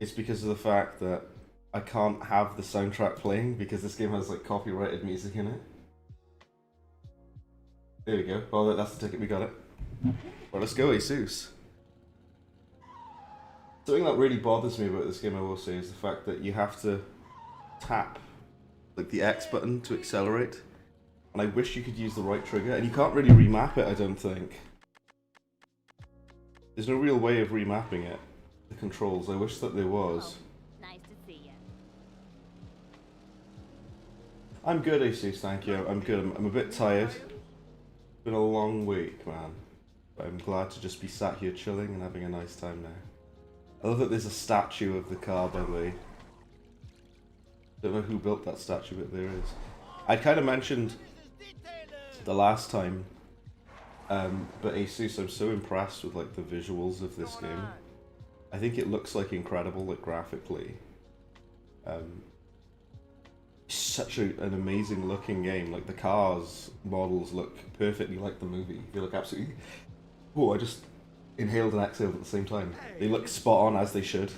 it's because of the fact that I can't have the soundtrack playing because this game has like copyrighted music in it. There we go. Well, that's the ticket. We got it. Well, let's go, Asus. Something that really bothers me about this game, I will say, is the fact that you have to tap like the X button to accelerate, and I wish you could use the right trigger, and you can't really remap it, I don't think. There's no real way of remapping it, the controls. I wish that there was. Nice to see you. I'm good, Asus, thank you. I'm good. I'm a bit tired. It's been a long week, man. But I'm glad to just be sat here chilling and having a nice time now. I love that there's a statue of the car, by the way. Don't know who built that statue, but there is. I'd kind of mentioned the last time, but Asus, I'm so impressed with like the visuals of this game. I think it looks like incredible, like graphically. Such an amazing looking game. Like the cars models look perfectly like the movie. They look absolutely. Oh, I just inhaled and exhaled at the same time. They look spot on as they should.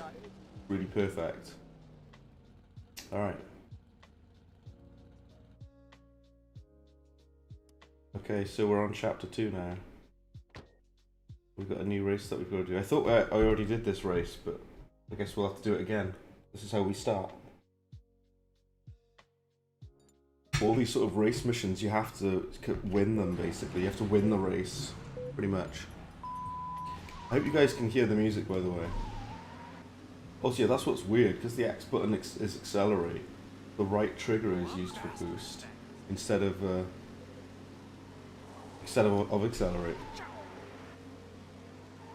Really perfect. Alright. Okay, so we're on chapter 2 now. We've got a new race that we've got to do. I thought I already did this race, but I guess we'll have to do it again. This is how we start. All these sort of race missions, you have to win them, basically. You have to win the race, pretty much. I hope you guys can hear the music, by the way. Also, yeah, that's what's weird, because the X button is accelerate. The right trigger is used for boost, instead of accelerate.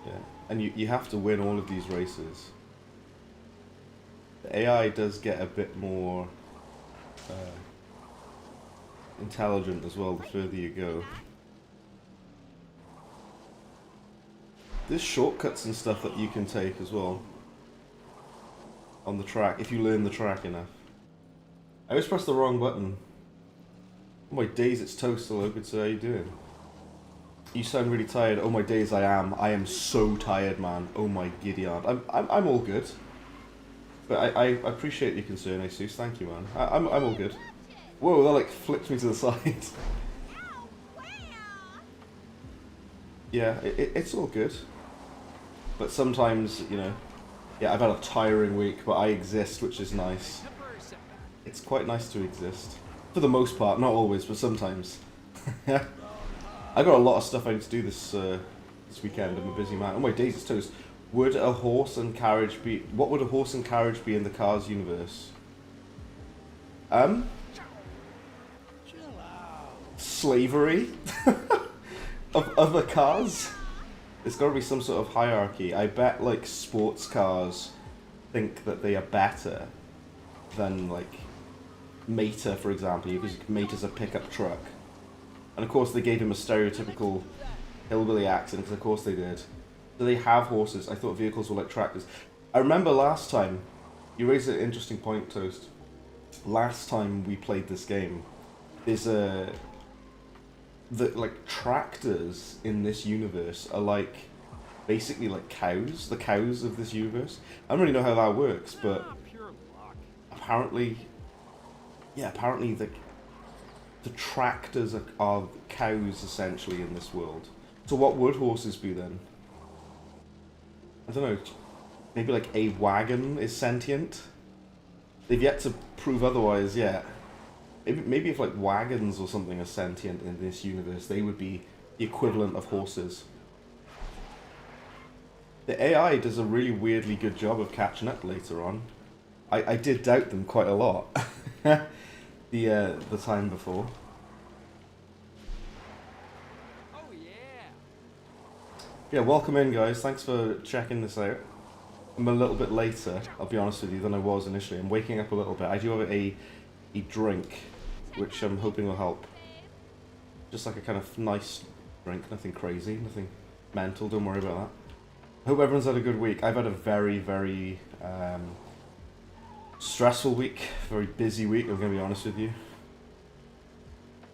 Yeah, and you have to win all of these races. The AI does get a bit more intelligent as well the further you go. There's shortcuts and stuff that you can take as well on the track, if you learn the track enough. I always press the wrong button. Oh my days, it's Toast. Hello, good sir, how you doing? You sound really tired. Oh my days, I am. I am so tired, man. Oh my giddy aunt. I'm all good. But I appreciate your concern, Asus. Thank you, man. I'm all good. Whoa, that like flipped me to the side. Yeah, it's all good. But sometimes, you know, yeah, I've had a tiring week, but I exist, which is nice. It's quite nice to exist. For the most part, not always, but sometimes. I got a lot of stuff I need to do this weekend. I'm a busy man. Oh my days, it's Toast. Would a horse and carriage be... What would a horse and carriage be in the Cars universe? Slavery? of the cars? There's got to be some sort of hierarchy. I bet, like, sports cars think that they are better than, like, Mater, for example, because Mater's a pickup truck. And of course they gave him a stereotypical hillbilly accent, because of course they did. Do they have horses? I thought vehicles were like tractors. I remember last time, you raised an interesting point, Toast. Last time we played this game, there's like tractors in this universe are like basically like cows, the cows of this universe. I don't really know how that works, but apparently, yeah, apparently the tractors are cows essentially in this world. So what would horses be then? I don't know. Maybe like a wagon is sentient? They've yet to prove otherwise yet. Maybe if like wagons or something are sentient in this universe, they would be the equivalent of horses. The AI does a really weirdly good job of catching up later on. I did doubt them quite a lot. The time before. Oh yeah. Yeah, welcome in, guys. Thanks for checking this out. I'm a little bit later, I'll be honest with you, than I was initially. I'm waking up a little bit. I do have a drink, which I'm hoping will help. Just like a kind of nice drink, nothing crazy, nothing mental, don't worry about that. I hope everyone's had a good week. I've had a very, very stressful week, very busy week, I'm going to be honest with you.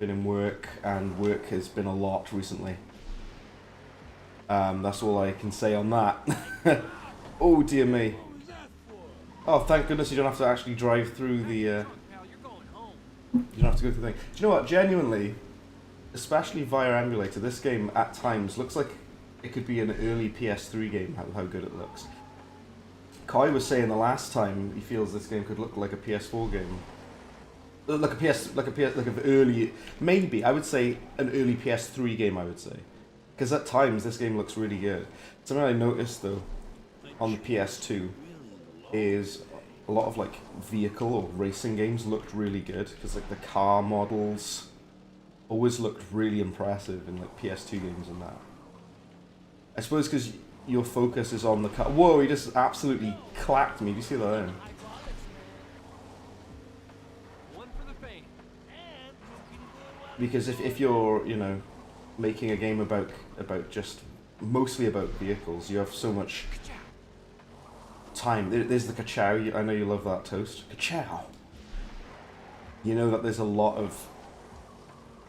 Been in work, and work has been a lot recently. That's all I can say on that. Oh dear me. Oh, thank goodness you don't have to actually drive through the. Pal, you're going home. You don't have to go through the thing. Do you know what? Genuinely, especially via emulator, this game at times looks like it could be an early PS3 game. How good it looks. Kai was saying the last time he feels this game could look like a PS4 game. Like an early, maybe I would say an early PS3 game. I would say, because at times this game looks really good. Something I noticed though on the PS2 is a lot of like vehicle or racing games looked really good because like the car models always looked really impressive in like PS2 games and that. I suppose because your focus is on the car. Whoa! He just absolutely clapped me. Do you see that? Then? One for the fame. Because if you're, you know, making a game about just mostly about vehicles, you have so much time. There's the ka-chow. I know you love that toast. Ka-chow. You know that there's a lot of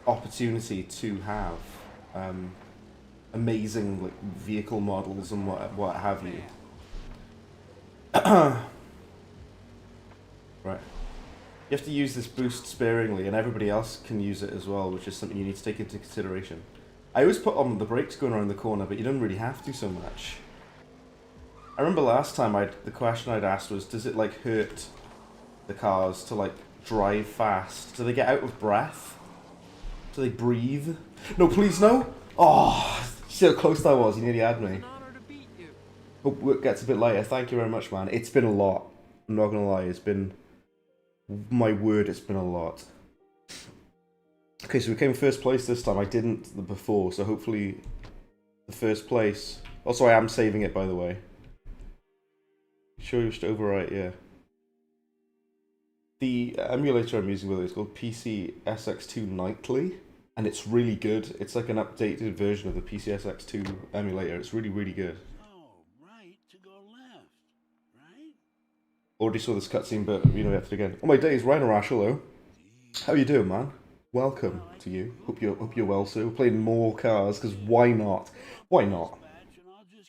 opportunity to have amazing like vehicle models and what have you. Right. You have to use this boost sparingly, and everybody else can use it as well, which is something you need to take into consideration. I always put on the brakes going around the corner, but you don't really have to so much. I remember last time the question I'd asked was, does it like hurt the cars to like drive fast? Do they get out of breath? Do they breathe? No, please no! Oh, see how close that was, you nearly had me. An honor to beat you. Hope it gets a bit lighter. Thank you very much, man. It's been a lot. I'm not gonna lie, it's been... My word, it's been a lot. Okay, so we came first place this time. I didn't before, so hopefully the first place... Also, I am saving it, by the way. Sure you should overwrite, yeah. The emulator I'm using, by the way, is called PC SX2 Nightly, and it's really good. It's like an updated version of the PC SX2 emulator. It's really, really good. Oh, right to go left, right? Already saw this cutscene, but you know we have to again. Oh my days, Rhino Rash, hello. How you doing, man? Welcome to you. Hope you're well, sir. We're playing more cars, because why not? Why not?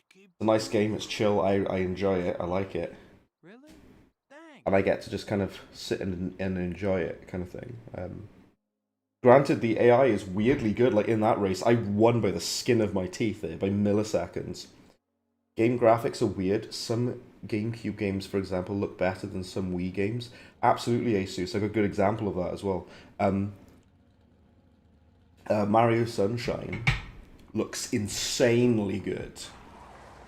It's a nice game, it's chill, I enjoy it, I like it. Really? Thanks. And I get to just kind of sit and enjoy it, kind of thing. Granted, the AI is weirdly good, like in that race, I won by the skin of my teeth there, by milliseconds. Game graphics are weird. Some GameCube games, for example, look better than some Wii games. Absolutely, Asus, like a good example of that as well. Mario Sunshine looks insanely good.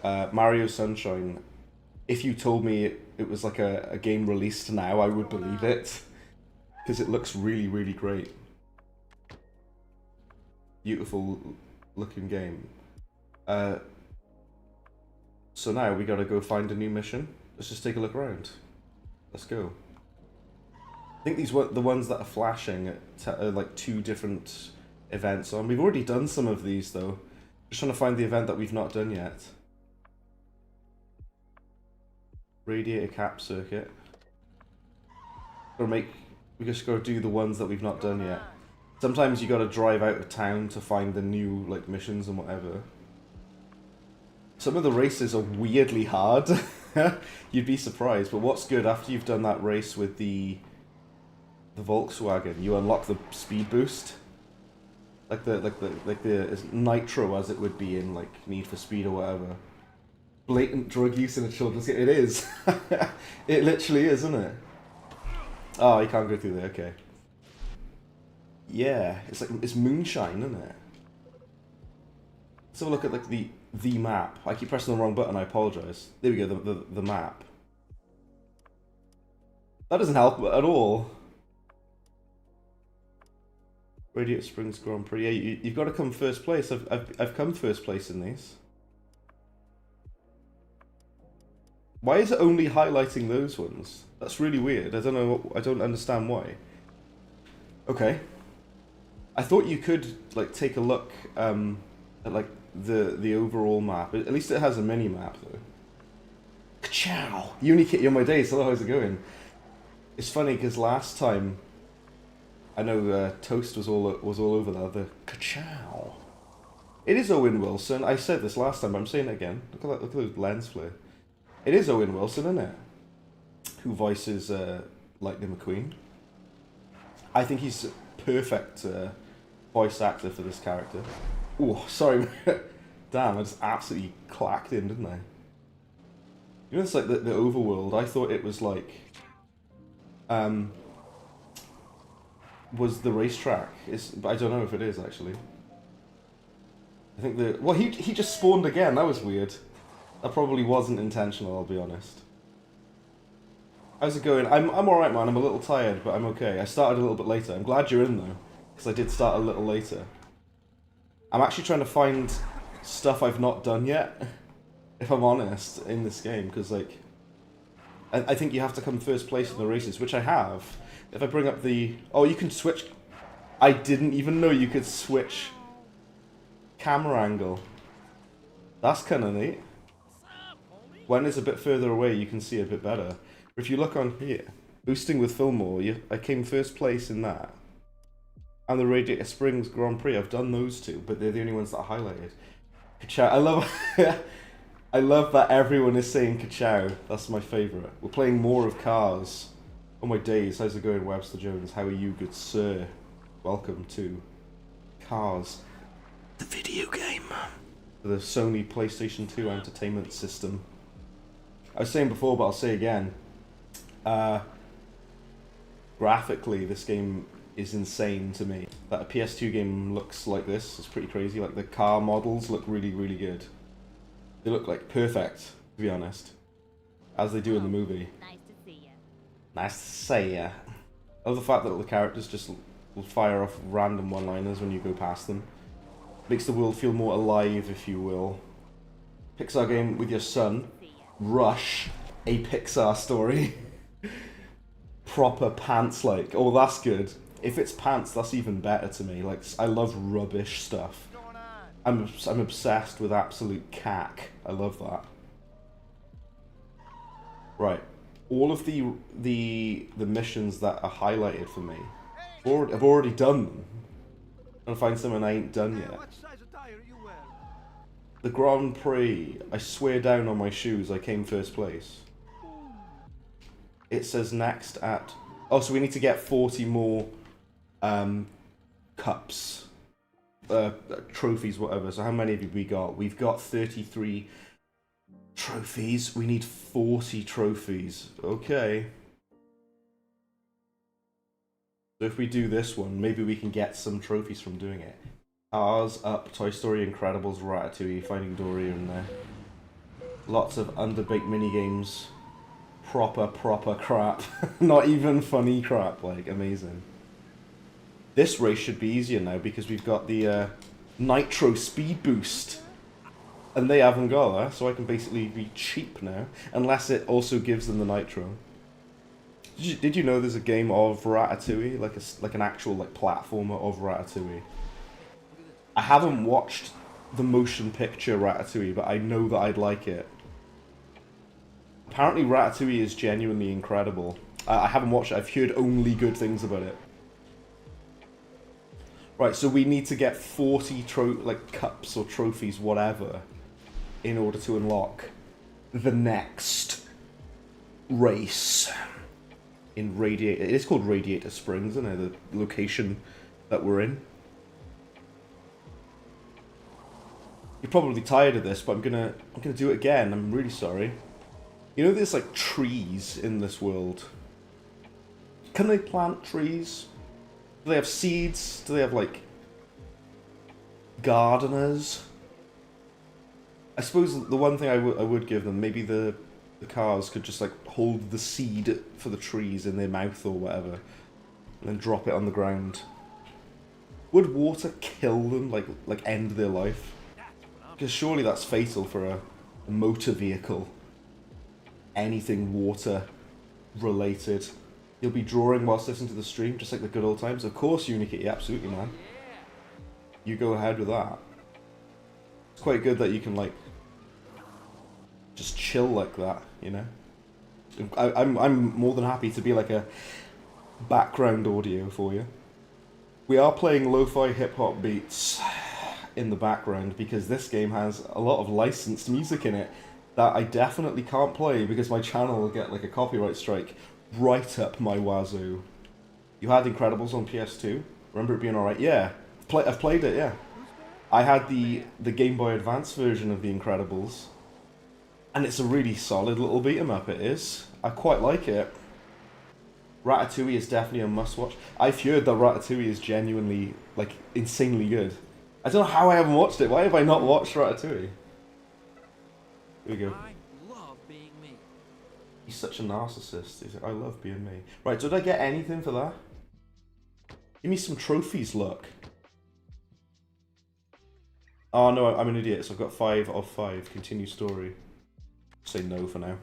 Mario Sunshine, if you told me it was like a game released now, I would believe it. Because it looks really, really great. Beautiful looking game. So now we gotta go find a new mission. Let's just take a look around. Let's go. I think these were the ones that are flashing at like 2 different events on. We've already done some of these though. Just trying to find the event that we've not done yet. Radiator cap circuit. We just gotta do the ones that we've not done yet. Sometimes you gotta drive out of town to find the new like missions and whatever. Some of the races are weirdly hard. You'd be surprised, but what's good after you've done that race with the Volkswagen, you unlock the speed boost. Like the nitro as it would be in like Need for Speed or whatever. Blatant drug use in a children's game. It is. It literally is, isn't it? Oh, you can't go through there. Okay. Yeah, it's like it's moonshine, isn't it? Let's have a look at like the map. I keep pressing the wrong button. I apologize. There we go. The map. That doesn't help at all. Radiator Springs Grand Prix. Yeah, you've got to come first place. I've come first place in these. Why is it only highlighting those ones? That's really weird. I don't know. I don't understand why. Okay. I thought you could like take a look at like the overall map. At least it has a mini map though. Ka-chow! Unikit, you're my days. Hello, how's it going? It's funny because last time I know Toast was all over that. The ka-chow. It is Owen Wilson. I said this last time, but I'm saying it again. Look at that. Look at those lens flare. It is Owen Wilson, isn't it? who voices Lightning McQueen. I think he's a perfect voice actor for this character. Oh, sorry. Damn, I just absolutely clacked in, didn't I? You know, it's like the overworld. I thought it was like, was the racetrack. But I don't know if it is actually. I think well, he just spawned again. That was weird. That probably wasn't intentional. I'll be honest. How's it going? I'm alright, man. I'm a little tired, but I'm okay. I started a little bit later. I'm glad you're in though, because I did start a little later. I'm actually trying to find stuff I've not done yet, if I'm honest, in this game, because like, I think you have to come first place in the races, which I have. If I bring up the... Oh, you can switch... I didn't even know you could switch camera angle. That's kind of neat. When it's a bit further away, you can see a bit better. If you look on here, boosting with Fillmore, I came first place in that. And the Radiator Springs Grand Prix, I've done those two, but they're the only ones that I highlighted. Ka-chow, I love... I love that everyone is saying ka-chow. That's my favourite. We're playing more of Cars. Oh my days, how's it going, Webster Jones? How are you, good sir? Welcome to Cars, the video game. The Sony PlayStation 2 Entertainment System. I was saying before, but I'll say again. Graphically, this game is insane to me. That a PS2 game looks like this is pretty crazy. Like, the car models look really, really good. They look like perfect, to be honest. As they do in the movie. Nice to see you. Nice to see ya. I love the fact that the characters just will fire off random one-liners when you go past them. Makes the world feel more alive, if you will. Pixar game with your son. Rush. A Pixar story. Proper pants-like. Oh, that's good. If it's pants, that's even better to me. Like, I love rubbish stuff. I'm obsessed with absolute cack. I love that. Right. All of the missions that are highlighted for me, I've already done them. I'm gonna find someone I ain't done yet. The Grand Prix, I swear down on my shoes, I came first place. It says next at... Oh, so we need to get 40 more cups. Trophies, whatever. So how many have we got? We've got 33 trophies. We need 40 trophies. Okay. So if we do this one, maybe we can get some trophies from doing it. Cars, Up, Toy Story, Incredibles, Ratatouille, Finding Dory in there. Lots of underbaked minigames. Proper crap. Not even funny crap, like, amazing. This race should be easier now because we've got the Nitro Speed Boost. And they haven't got that, so I can basically be cheap now. Unless it also gives them the Nitro. Did you know there's a game of Ratatouille? Like an actual like platformer of Ratatouille? I haven't watched the motion picture Ratatouille, but I know that I'd like it. Apparently Ratatouille is genuinely incredible. I haven't watched it, I've heard only good things about it. Right, so we need to get 40 cups or trophies, whatever, in order to unlock the next race in Radiator. It is called Radiator Springs, isn't it? The location that we're in. You're probably tired of this, but I'm gonna do it again. I'm really sorry. You know, there's like trees in this world. Can they plant trees? Do they have seeds? Do they have, like, gardeners? I suppose the one thing I would give them, maybe the cars could just, like, hold the seed for the trees in their mouth or whatever, and then drop it on the ground. Would water kill them, like end their life? Because surely that's fatal for a motor vehicle. Anything water-related. You'll be drawing whilst listening to the stream, just like the good old times. Of course, Unikitty, absolutely, man. You go ahead with that. It's quite good that you can, like, just chill like that, you know? I'm more than happy to be like a background audio for you. We are playing lo-fi hip-hop beats in the background because this game has a lot of licensed music in it. that I definitely can't play because my channel will get like a copyright strike right up my wazoo. You had Incredibles on PS2? Remember it being alright? Yeah. I've played it, yeah. I had the Game Boy Advance version of The Incredibles. And it's a really solid little beat 'em up, it is. I quite like it. Ratatouille is definitely a must-watch. I've heard that Ratatouille is genuinely, like, insanely good. I don't know how I haven't watched it. Why have I not watched Ratatouille? Here we go. I love being me. He's such a narcissist. He's like, I love being me. Right, did I get anything for that? Give me some trophies, look. Oh no, I'm an idiot, so I've got 5 of 5. Continue story. Say no for now.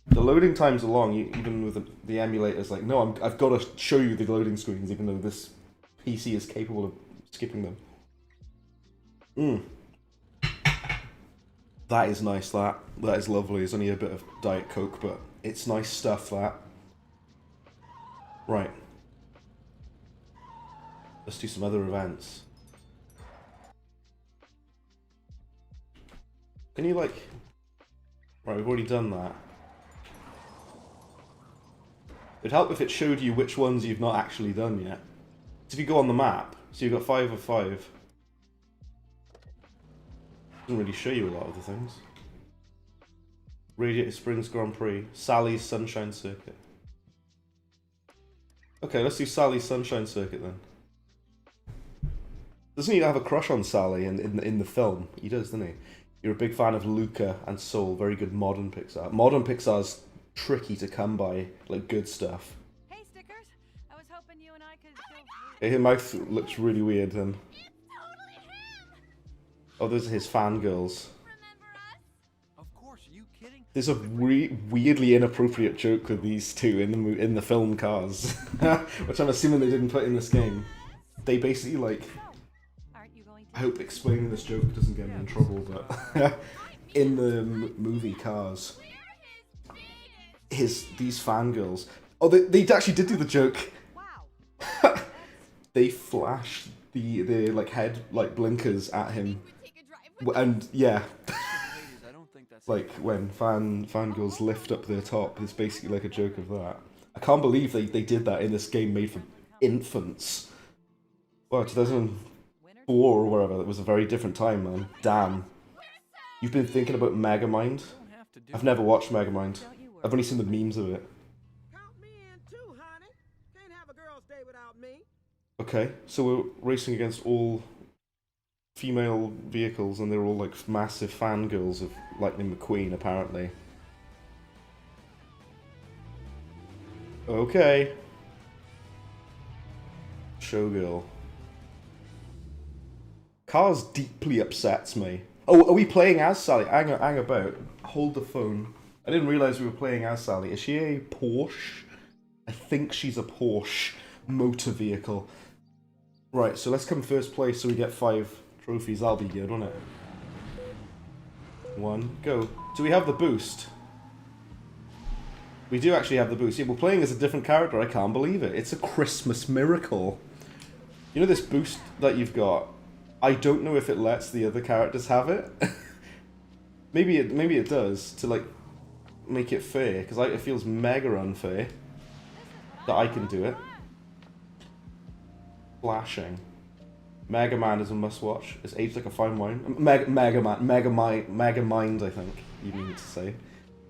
The loading times are long, even with the emulators. Like, no, I've got to show you the loading screens, even though this PC is capable of skipping them. That is nice, that is lovely. It's only a bit of Diet Coke, but it's nice stuff, that. Right. Let's do some other events. Can you, like... Right, we've already done that. It'd help if it showed you which ones you've not actually done yet. So if you go on the map, so you've got 5 of 5. Doesn't really show you a lot of the things. Radiator Springs Grand Prix. Sally's Sunshine Circuit. Okay, let's do Sally's Sunshine Circuit then. Doesn't he have a crush on Sally in the film? He does, doesn't he? You're a big fan of Luca and Soul. Very good modern Pixar. Modern Pixar's tricky to come by, like, good stuff. Hey, Stickers. I was hoping you and I could His mouth looks really weird then. It's totally him! Oh, those are his fangirls. Remember us? Of course, are you kidding? There's a weirdly inappropriate joke with these two in the film Cars, which I'm assuming they didn't put in this game. They basically, like, Aren't you going to? I hope explaining this joke doesn't get me in trouble, but in the movie Cars, these fangirls. Oh, they actually did do the joke. Wow. They flashed the like head like blinkers at him, Take a drive. and yeah, Ladies, I don't think that's like when fangirls lift up their top. It's basically like a joke of that. I can't believe they did that in this game made for infants. Well, 2004 or whatever. It was a very different time, man. Damn. You've been thinking about Megamind? don't have to do. I've never watched Megamind. Don't you worry. I've only seen the memes of it. Count me in too, honey. Can't have a girl's day without me. Okay, so we're racing against all female vehicles, and they're all like massive fangirls of Lightning McQueen, apparently. Okay. Showgirl. Cars deeply upsets me. Oh, are we playing as Sally? Hang about. Hold the phone. I didn't realise we were playing as Sally. Is she a Porsche? I think she's a Porsche motor vehicle. Right, so let's come first place so we get 5 trophies. That'll be good, won't it? 1, go. Do we have the boost? We do actually have the boost. Yeah, we're playing as a different character. I can't believe it. It's a Christmas miracle. You know this boost that you've got? I don't know if it lets the other characters have it. maybe it does to like make it fair, because it feels mega unfair that I can do it. Flashing. Mega Man is a must-watch. It's aged like a fine wine. Megamind, I think you mean to say.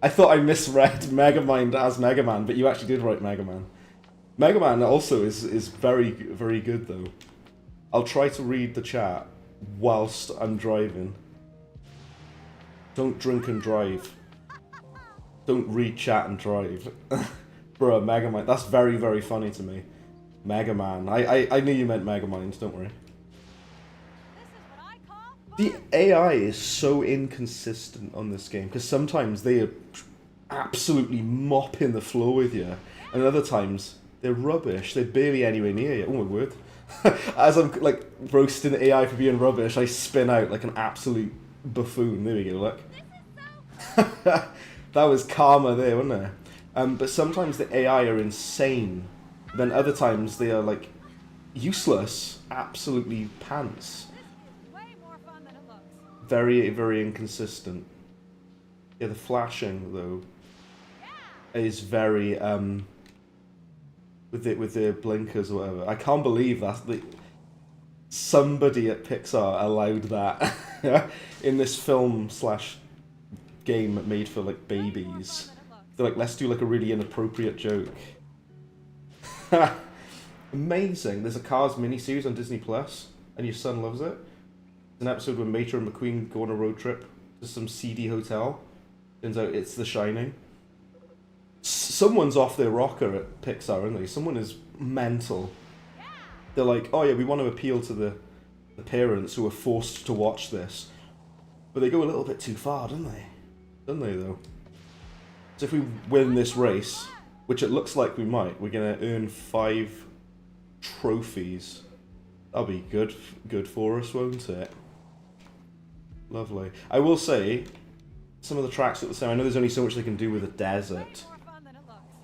I thought I misread Megamind as Mega Man, but you actually did write Mega Man. Mega Man also is very, very good, though. I'll try to read the chat whilst I'm driving. Don't drink and drive. Don't read chat and drive. Bruh, Mega Man. That's very, very funny to me. Mega Man. I knew you meant Megamind, don't worry. This is what I call The AI is so inconsistent on this game, because sometimes they are absolutely mopping the floor with you, and other times they're rubbish. They're barely anywhere near you. Oh my word. As I'm like roasting AI for being rubbish, I spin out like an absolute buffoon. There we go, look. That was karma there, wasn't it? But sometimes the AI are insane. Then other times they are like useless, absolutely pants. This is way more fun than it looks. Very, very inconsistent. Yeah, the flashing though is very with the blinkers or whatever. I can't believe somebody at Pixar allowed that in this film slash game made for like babies. They're like, let's do like a really inappropriate joke. Amazing. There's a Cars miniseries on Disney Plus, and your son loves it. It's an episode where Mater and McQueen go on a road trip to some seedy hotel. Turns out it's The Shining. Someone's off their rocker at Pixar, aren't they? Someone is mental. They're like, oh yeah, we want to appeal to the parents who are forced to watch this. But they go a little bit too far, don't they? Don't they, though? So if we win this race, which it looks like we might, we're going to earn 5 trophies. That'll be good for us, won't it? Lovely. I will say, some of the tracks look the same. I know there's only so much they can do with a desert.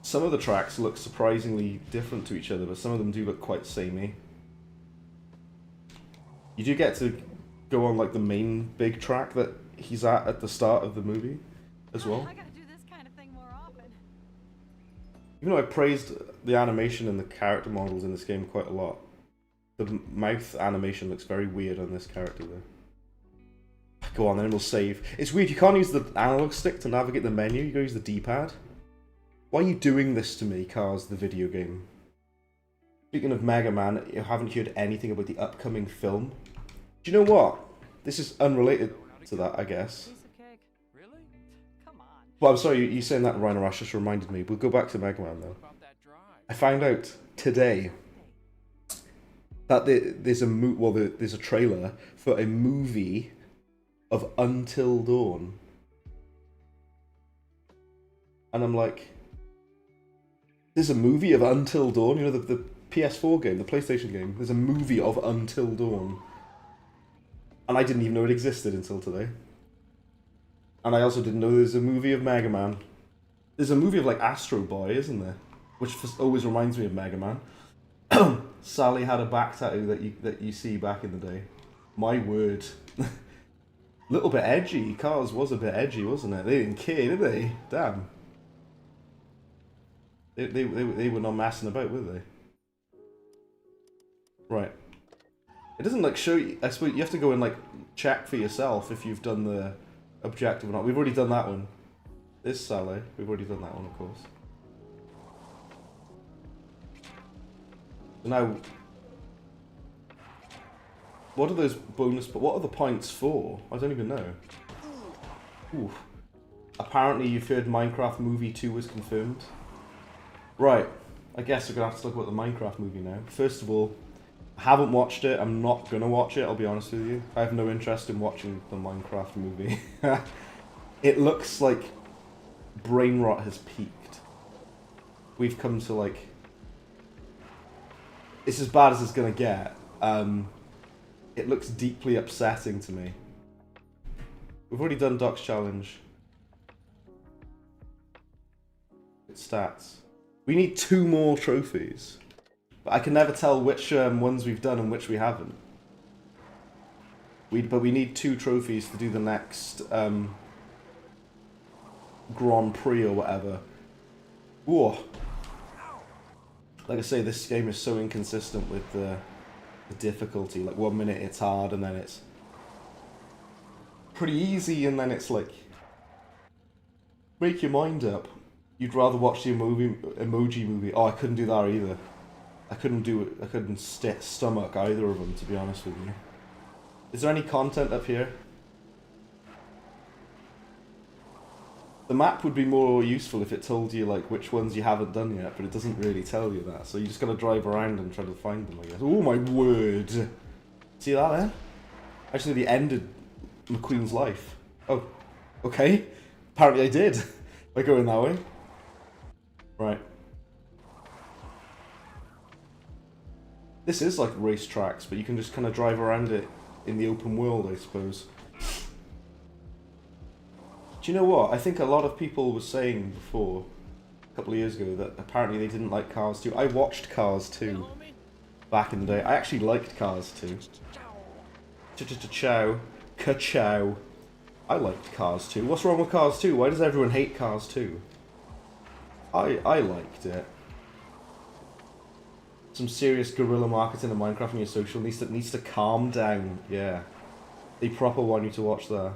Some of the tracks look surprisingly different to each other, but some of them do look quite samey. You do get to go on like the main big track that he's at the start of the movie as well. I gotta do this kind of thing more often. Even though I praised the animation and the character models in this game quite a lot, the mouth animation looks very weird on this character though. Go on, then we'll save. It's weird, you can't use the analog stick to navigate the menu, you gotta use the D-pad. Why are you doing this to me, Cars, the video game? Speaking of Mega Man, you haven't heard anything about the upcoming film. Do you know what? This is unrelated to that, I guess. Piece of cake. Really? Come on. Well, I'm sorry, you saying that, Rhino Rush, just reminded me. We'll go back to Mega Man, though. About that drive. I found out today that there's a trailer for a movie of Until Dawn. And I'm like, there's a movie of Until Dawn? You know, the PS4 game, the PlayStation game. There's a movie of Until Dawn. And I didn't even know it existed until today. And I also didn't know there's a movie of Mega Man. There's a movie of like Astro Boy, isn't there? Which always reminds me of Mega Man. Sally had a back tattoo that you see back in the day. My word. Little bit edgy. Cars was a bit edgy, wasn't it? They didn't care, did they? Damn. They were not messing about, were they? Right. It doesn't like show you. I suppose you have to go and like check for yourself if you've done the objective or not. We've already done that one. This Sally. We've already done that one, of course. So now, what are those bonus? What are the points for? I don't even know. Ooh. Apparently, you've heard Minecraft Movie 2 was confirmed. Right. I guess we're gonna have to talk about the Minecraft movie now. First of all, I haven't watched it. I'm not gonna watch it. I'll be honest with you. I have no interest in watching the Minecraft movie. It looks like brain rot has peaked. We've come to like. It's as bad as it's gonna get. It looks deeply upsetting to me. We've already done Doc's challenge. Stats. We need 2 more trophies. But I can never tell which ones we've done and which we haven't. But we need 2 trophies to do the next Grand Prix or whatever. Whoa. Like I say, this game is so inconsistent with the difficulty. Like 1 minute it's hard and then it's pretty easy and then it's like, make your mind up. You'd rather watch the emoji movie. Oh, I couldn't do that either. I couldn't do it. I couldn't stomach either of them, to be honest with you. Is there any content up here? The map would be more useful if it told you like which ones you haven't done yet, but it doesn't really tell you that. So you just gotta drive around and try to find them, I guess. Oh my word! See that then? Actually, they ended McQueen's life. Oh, okay. Apparently I did by going that way. Right. This is like racetracks, but you can just kind of drive around it in the open world, I suppose. Do you know what? I think a lot of people were saying before, a couple of years ago, that apparently they didn't like Cars 2. I watched Cars 2 back in the day. I actually liked Cars 2. Ka-chow. I liked Cars 2. What's wrong with Cars 2? Why does everyone hate Cars 2? I liked it. Some serious guerrilla marketing in Minecraft on your social needs to calm down. Yeah. They proper want you to watch that.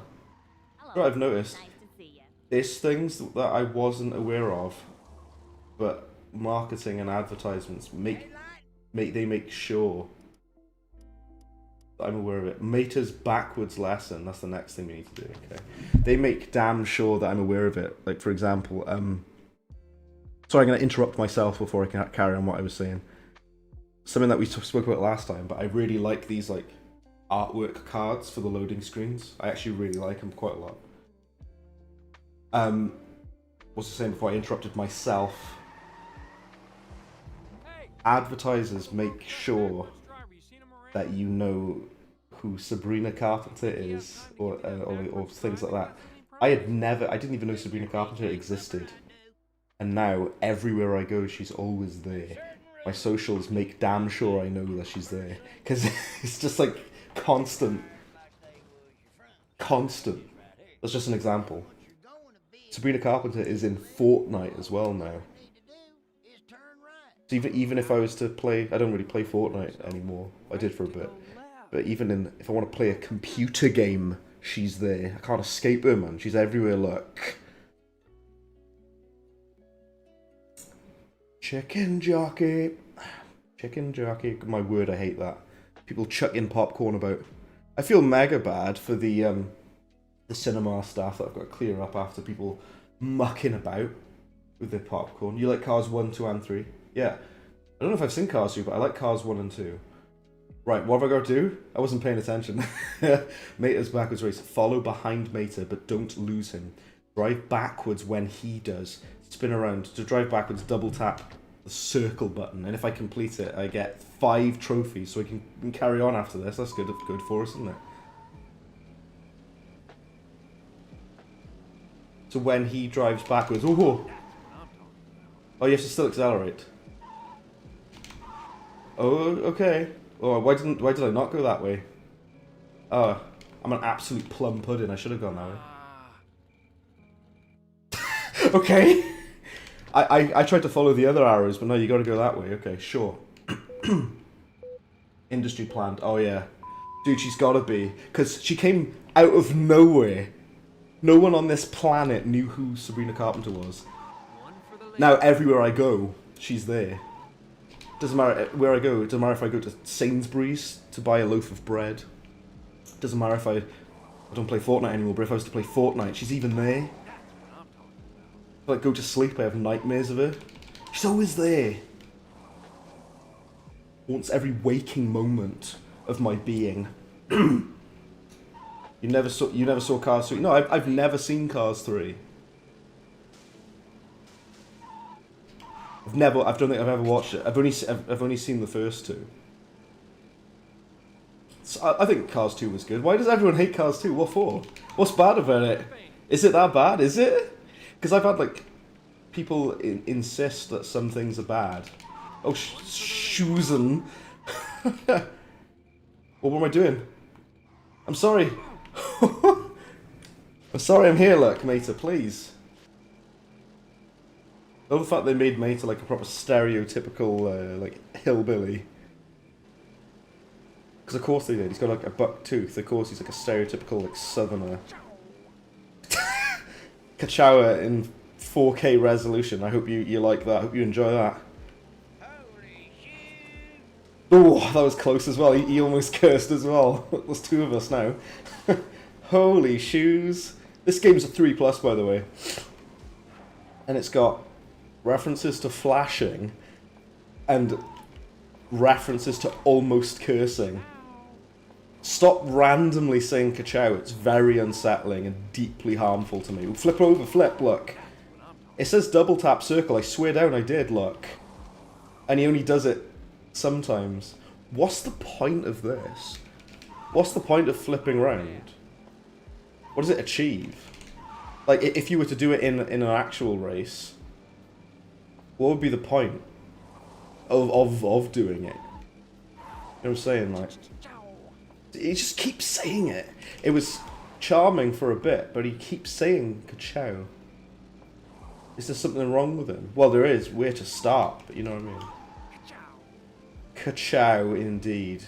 Hello. What I've noticed, Nice to see you. there's things that I wasn't aware of, but marketing and advertisements make sure that I'm aware of it. Meta's backwards lesson, that's the next thing we need to do, okay. They make damn sure that I'm aware of it. Like, for example, sorry, I'm going to interrupt myself before I can carry on what I was saying. Something that we spoke about last time, but I really like these, like, artwork cards for the loading screens. I actually really like them quite a lot. What was I saying before I interrupted myself? Advertisers make sure that you know who Sabrina Carpenter is, or things like that. I didn't even know Sabrina Carpenter existed. And now, everywhere I go, she's always there. My socials make damn sure I know that she's there. Because it's just like constant. Constant. That's just an example. Sabrina Carpenter is in Fortnite as well now. So even if I was to play, I don't really play Fortnite anymore. I did for a bit. But even if I want to play a computer game, she's there. I can't escape her, man. She's everywhere, look. Chicken jockey. Chicken jockey. My word, I hate that. People chucking popcorn about. I feel mega bad for the cinema staff that I've got to clear up after people mucking about with their popcorn. You like Cars 1, 2 and 3? Yeah. I don't know if I've seen Cars 2, but I like Cars 1 and 2. Right, what have I got to do? I wasn't paying attention. Meta's backwards race. Follow behind Meta, but don't lose him. Drive backwards when he does. Spin around. To drive backwards, double tap the circle button. And if I complete it, I get 5 trophies, so I can carry on after this. That's good for us, isn't it? So when he drives backwards... Oh, you have to still accelerate. Oh, okay. Oh, why did I not go that way? Oh, I'm an absolute plum pudding. I should have gone that way. Okay. I tried to follow the other arrows, but no, you got to go that way. Okay, sure. Industry plant. Oh yeah, dude, she's got to be, because she came out of nowhere. No one on this planet knew who Sabrina Carpenter was. Now everywhere I go, she's there. Doesn't matter where I go. It doesn't matter if I go to Sainsbury's to buy a loaf of bread. Doesn't matter if I don't play Fortnite anymore, but if I was to play Fortnite, she's even there. If I go to sleep, I have nightmares of her. She's always there. Haunts every waking moment of my being. You never saw Cars 3? No, I've never seen Cars 3. I don't think I've ever watched it. I've only seen the first 2. So I think Cars 2 was good. Why does everyone hate Cars 2? What for? What's bad about it? Is it that bad? Is it? Because I've had like people insist that some things are bad. Oh, Susan. What am I doing? I'm sorry. I'm sorry. I'm here. Look, Meta, please. I love the fact they made Meta like a proper stereotypical like hillbilly. Because of course they did. He's got like a buck tooth. Of course he's like a stereotypical like southerner. Kachawa in 4K resolution. I hope you like that. I hope you enjoy that. Oh, that was close as well. He almost cursed as well. There's 2 of us now. Holy shoes. This game's a 3+, by the way. And it's got references to flashing and references to almost cursing. Stop randomly saying ka-chow. It's very unsettling and deeply harmful to me. Flip over, flip, look. It says double tap circle. I swear down I did, look. And he only does it sometimes. What's the point of this? What's the point of flipping round? What does it achieve? Like, if you were to do it in an actual race, what would be the point of doing it? You know what I'm saying? Like, he just keeps saying it. It was charming for a bit, but he keeps saying ka-chow. Is there something wrong with him? Well, there is. Where to start, but you know what I mean. Ka-chow, indeed.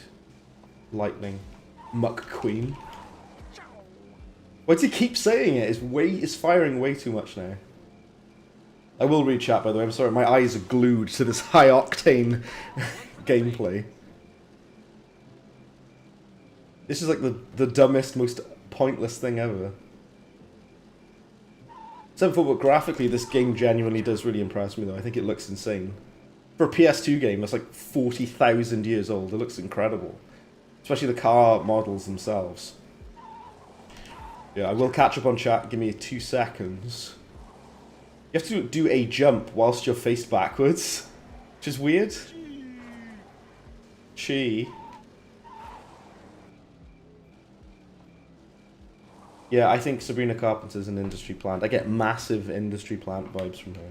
Lightning. Muck Queen. Why does he keep saying it? It's firing way too much now. I will read chat, by the way. I'm sorry, my eyes are glued to this high-octane gameplay. This is like the dumbest, most pointless thing ever. Except for what graphically, this game genuinely does really impress me, though. I think it looks insane. For a PS2 game that's like 40,000 years old, it looks incredible. Especially the car models themselves. Yeah, I will catch up on chat. Give me 2 seconds. You have to do a jump whilst you're faced backwards, which is weird. Chi. Yeah, I think Sabrina Carpenter's an industry plant. I get massive industry plant vibes from her.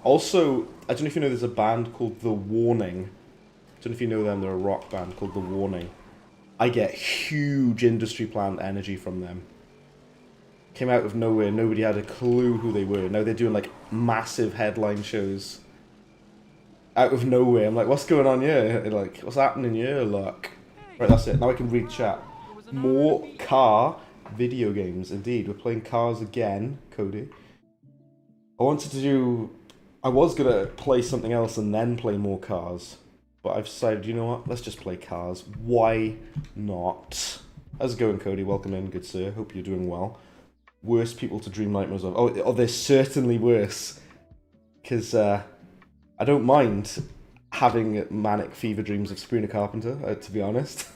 Also, I don't know if you know, there's a band called The Warning. I don't know if you know them. They're a rock band called The Warning. I get huge industry plant energy from them. Came out of nowhere. Nobody had a clue who they were. Now they're doing like massive headline shows. Out of nowhere. I'm like, what's going on here? Like, what's happening here? Look. Right, that's it. Now I can read chat. More car video games. Indeed, we're playing cars again, Cody. I was gonna play something else and then play more cars. But I've decided, you know what? Let's just play cars. Why not? How's it going, Cody? Welcome in, good sir. Hope you're doing well. Worst people to dream nightmares of. Oh, they're certainly worse. Because I don't mind having manic fever dreams of Sabrina Carpenter, to be honest.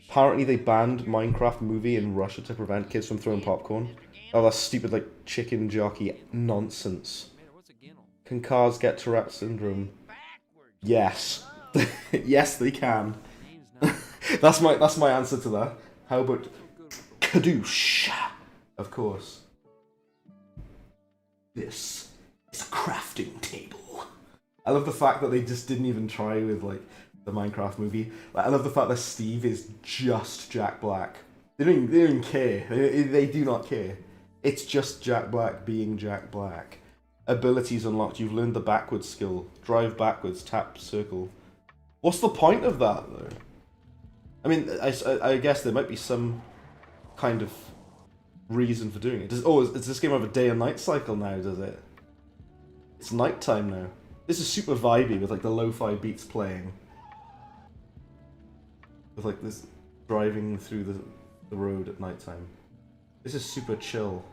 Apparently they banned Minecraft movie in Russia to prevent kids from throwing popcorn. Oh, that's stupid, like, chicken jockey nonsense. Can cars get Tourette syndrome? Yes. Yes, they can. That's my answer to that. How about Kadoosh? Of course. This is a crafting table. I love the fact that they just didn't even try with, like, the Minecraft movie. Like, I love the fact that Steve is just Jack Black. They don't even care. They do not care. It's just Jack Black being Jack Black. Abilities unlocked. You've learned the backwards skill. Drive backwards, tap circle. What's the point of that, though? I mean, I guess there might be some kind of reason for doing it. Does this game have a day and night cycle now, does it? It's nighttime now. This is super vibey with like the lo-fi beats playing. With like this driving through the road at nighttime. This is super chill.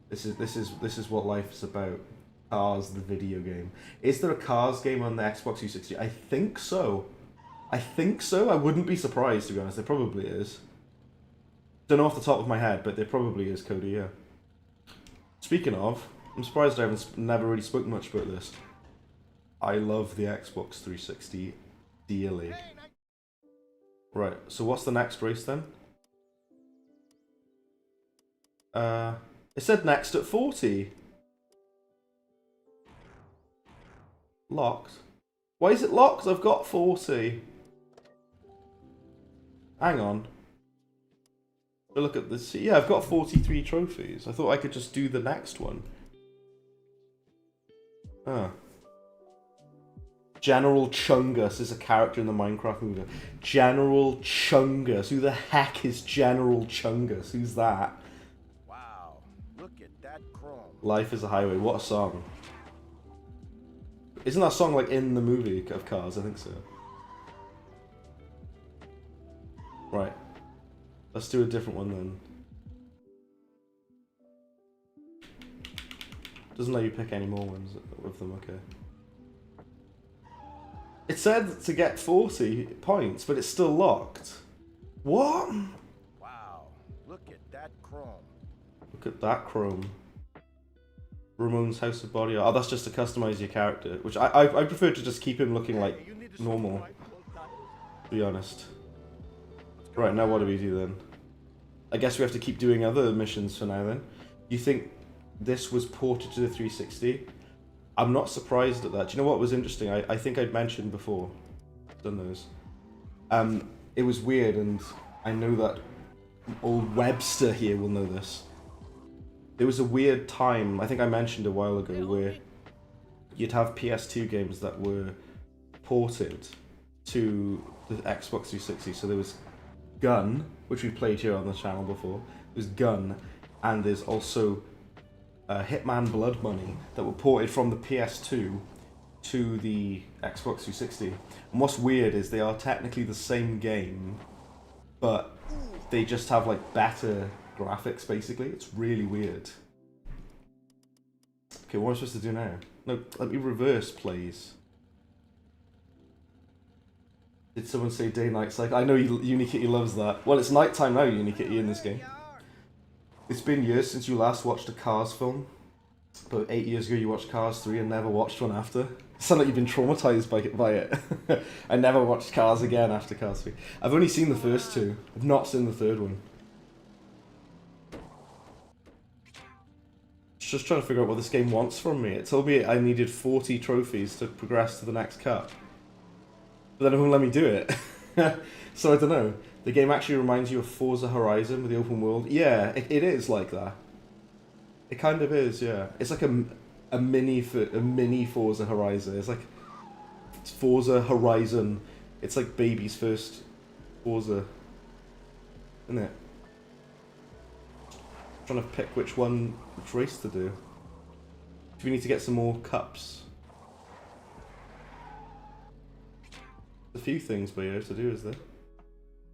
This is what life is about. Cars, the video game. Is there a Cars game on the Xbox 360? I think so. I wouldn't be surprised, to be honest. There probably is. Don't know off the top of my head, but there probably is, Cody, yeah. Speaking of, I'm surprised I haven't never really spoken much about this. I love the Xbox 360 dearly. Right, so what's the next race then? It said next at 40. Locked. Why is it locked? I've got 40. Hang on. Look at this. Yeah, I've got 43 trophies. I thought I could just do the next one. Huh. General Chungus is a character in the Minecraft movie. General Chungus. Who the heck is General Chungus? Who's that? Wow, look at that chrome. Life is a Highway. What a song. Isn't that song like in the movie of Cars? I think so. Right. Let's do a different one then. Doesn't let you pick any more ones of them, okay. It said to get 40 points, but it's still locked. What? Wow, look at that chrome. Look at that chrome. Ramon's House of Body Art. Oh, that's just to customize your character, which I prefer to just keep him looking like normal, to be honest. Right, now what do we do then? I guess we have to keep doing other missions for now then. You think this was ported to the 360? I'm not surprised at that. Do you know what was interesting? I think I'd mentioned before. I've done those. It was weird, and I know that old Webster here will know this. There was a weird time, I think I mentioned a while ago, where you'd have PS2 games that were ported to the Xbox 360. So there was Gun, which we played here on the channel before. There's Gun, and there's also Hitman Blood Money that were ported from the PS2 to the Xbox 360. And what's weird is they are technically the same game, but they just have like better graphics basically. It's really weird. Okay, what am I supposed to do now? No, let me reverse, please. Did someone say day-night cycle? I know Unikitty loves that. Well, it's nighttime now, Unikitty, in this game. It's been years since you last watched a Cars film. About 8 years ago you watched Cars 3 and never watched one after. It sounds like you've been traumatized by it. I never watched Cars again after Cars 3. I've only seen the first two. I've not seen the third one. Just trying to figure out what this game wants from me. It told me I needed 40 trophies to progress to the next cup. But then it won't let me do it. So I don't know. The game actually reminds you of Forza Horizon with the open world. Yeah, it is like that. It kind of is, yeah. It's like a mini Forza Horizon. It's like Forza Horizon. It's like baby's first Forza, isn't it? I'm trying to pick which race to do. Do we need to get some more cups? A few things by here to do, is there?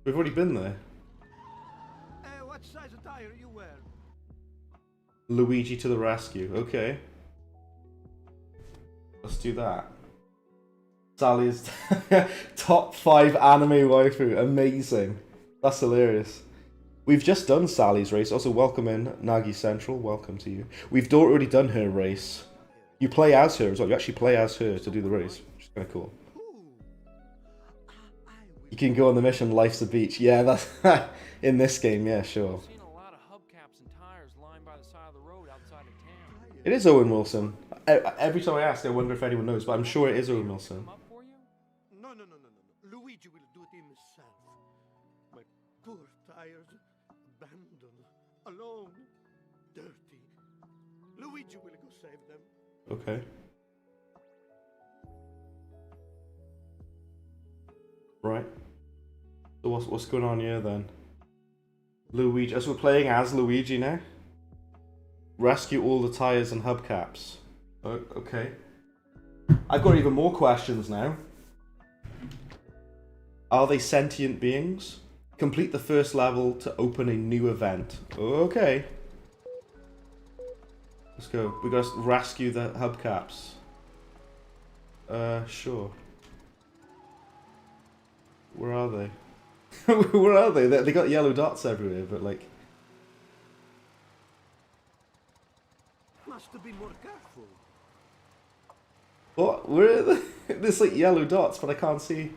We've already been there. Hey, what size of tire you wear? Luigi to the rescue. Okay. Let's do that. Sally's top 5 anime waifu. Amazing. That's hilarious. We've just done Sally's race. Also, welcome in, Nagi Central. Welcome to you. We've already done her race. You play as her as well. You actually play as her to do the race, which is kind of cool. You can go on the mission, Life's a Beach. Yeah, that's in this game, yeah, sure. I've seen a lot of hubcaps and tires lying by the side of the road outside of town. It is Owen Wilson. Every time I ask, I wonder if anyone knows, but I'm sure it is Owen Wilson. Come up for you? No. Luigi will do it himself. My poor tires, abandoned, alone, dirty. Luigi will go save them. Okay. Right. So what's going on here then? Luigi. So we're playing as Luigi now. Rescue all the tires and hubcaps. Oh, okay. I've got even more questions now. Are they sentient beings? Complete the first level to open a new event. Okay. Let's go. We gotta rescue the hubcaps. Sure. Where are they? Where are they? They got yellow dots everywhere, but like... Must have been more careful. What? Where are they? There's like yellow dots, but I can't see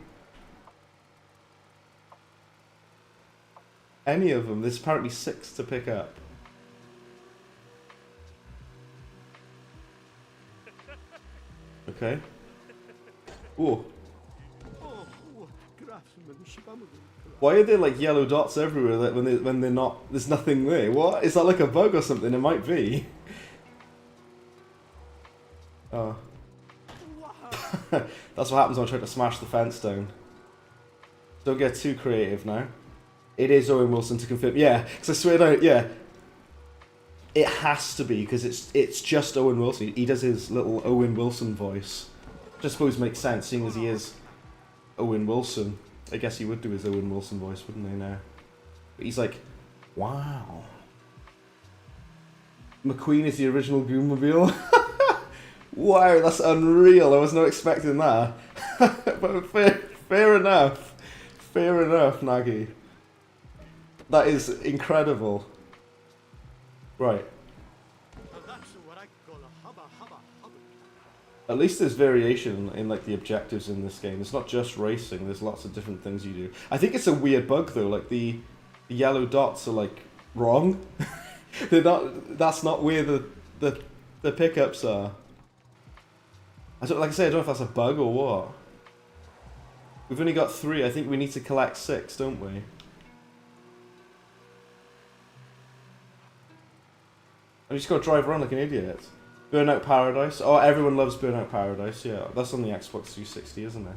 any of them. There's apparently 6 to pick up. Okay. Ooh. Oh, what craftsmanship. Why are there like yellow dots everywhere that when they're not, there's nothing there? What? Is that like a bug or something? It might be. Oh. That's what happens when I try to smash the fence down. Don't get too creative now. It is Owen Wilson to confirm. Yeah, because I swear down, yeah. It has to be, because it's just Owen Wilson. He does his little Owen Wilson voice. Which I suppose makes sense, seeing as he is Owen Wilson. I guess he would do his Owen Wilson voice, wouldn't he now? But he's like, wow. McQueen is the original Goommobile. Wow, that's unreal. I was not expecting that. But fair enough. Fair enough, Nagi. That is incredible. Right. Now that's what I call a hubba. At least there's variation in like the objectives in this game. It's not just racing. There's lots of different things you do. I think it's a weird bug though. Like the yellow dots are like wrong. They're not. That's not where the pickups are. I don't, like I say, I don't know if that's a bug or what. We've only got 3. I think we need to collect 6, don't we? I just gotta drive around like an idiot. Burnout Paradise. Oh, everyone loves Burnout Paradise. Yeah, that's on the Xbox 360, isn't it?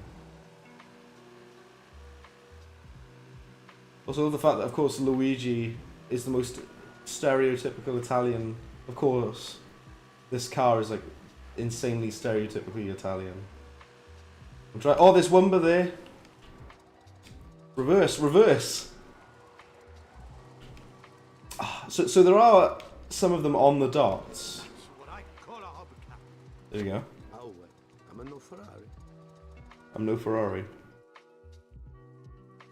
Also, the fact that, of course, Luigi is the most stereotypical Italian. Of course, this car is like insanely stereotypically Italian. Oh, there's Wumba there. Reverse, reverse. So there are some of them on the dots. That's what I call a hubcap. There you go. Oh, well, I'm a no Ferrari. I'm no Ferrari.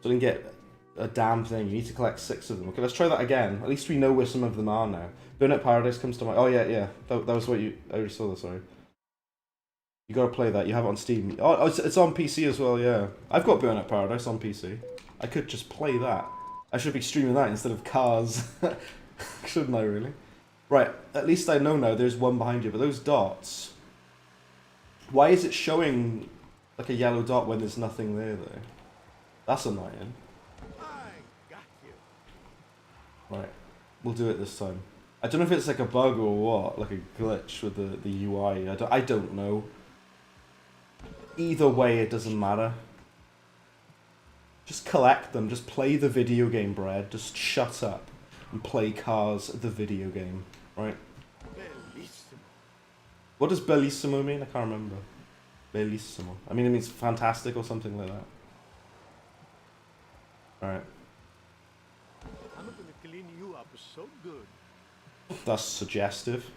So I didn't get a damn thing. You need to collect 6 of them. Okay, let's try that again. At least we know where some of them are now. Burnout Paradise comes to mind. Oh, yeah. That was what you... I already saw that, sorry. You gotta play that. You have it on Steam. Oh, it's on PC as well, yeah. I've got Burnout Paradise on PC. I could just play that. I should be streaming that instead of Cars. Shouldn't I, really? Right, at least I know now there's one behind you, but those dots... Why is it showing like a yellow dot when there's nothing there, though? That's annoying. I got you. Right, we'll do it this time. I don't know if it's like a bug or what, like a glitch with the UI. I don't know. Either way, it doesn't matter. Just collect them. Just play the video game, Brad. Just shut up and play Cars, the video game. Right? Bellissimo. What does bellissimo mean? I can't remember. Bellissimo. I mean, it means fantastic or something like that. Alright. I'm gonna clean you up so good. That's suggestive.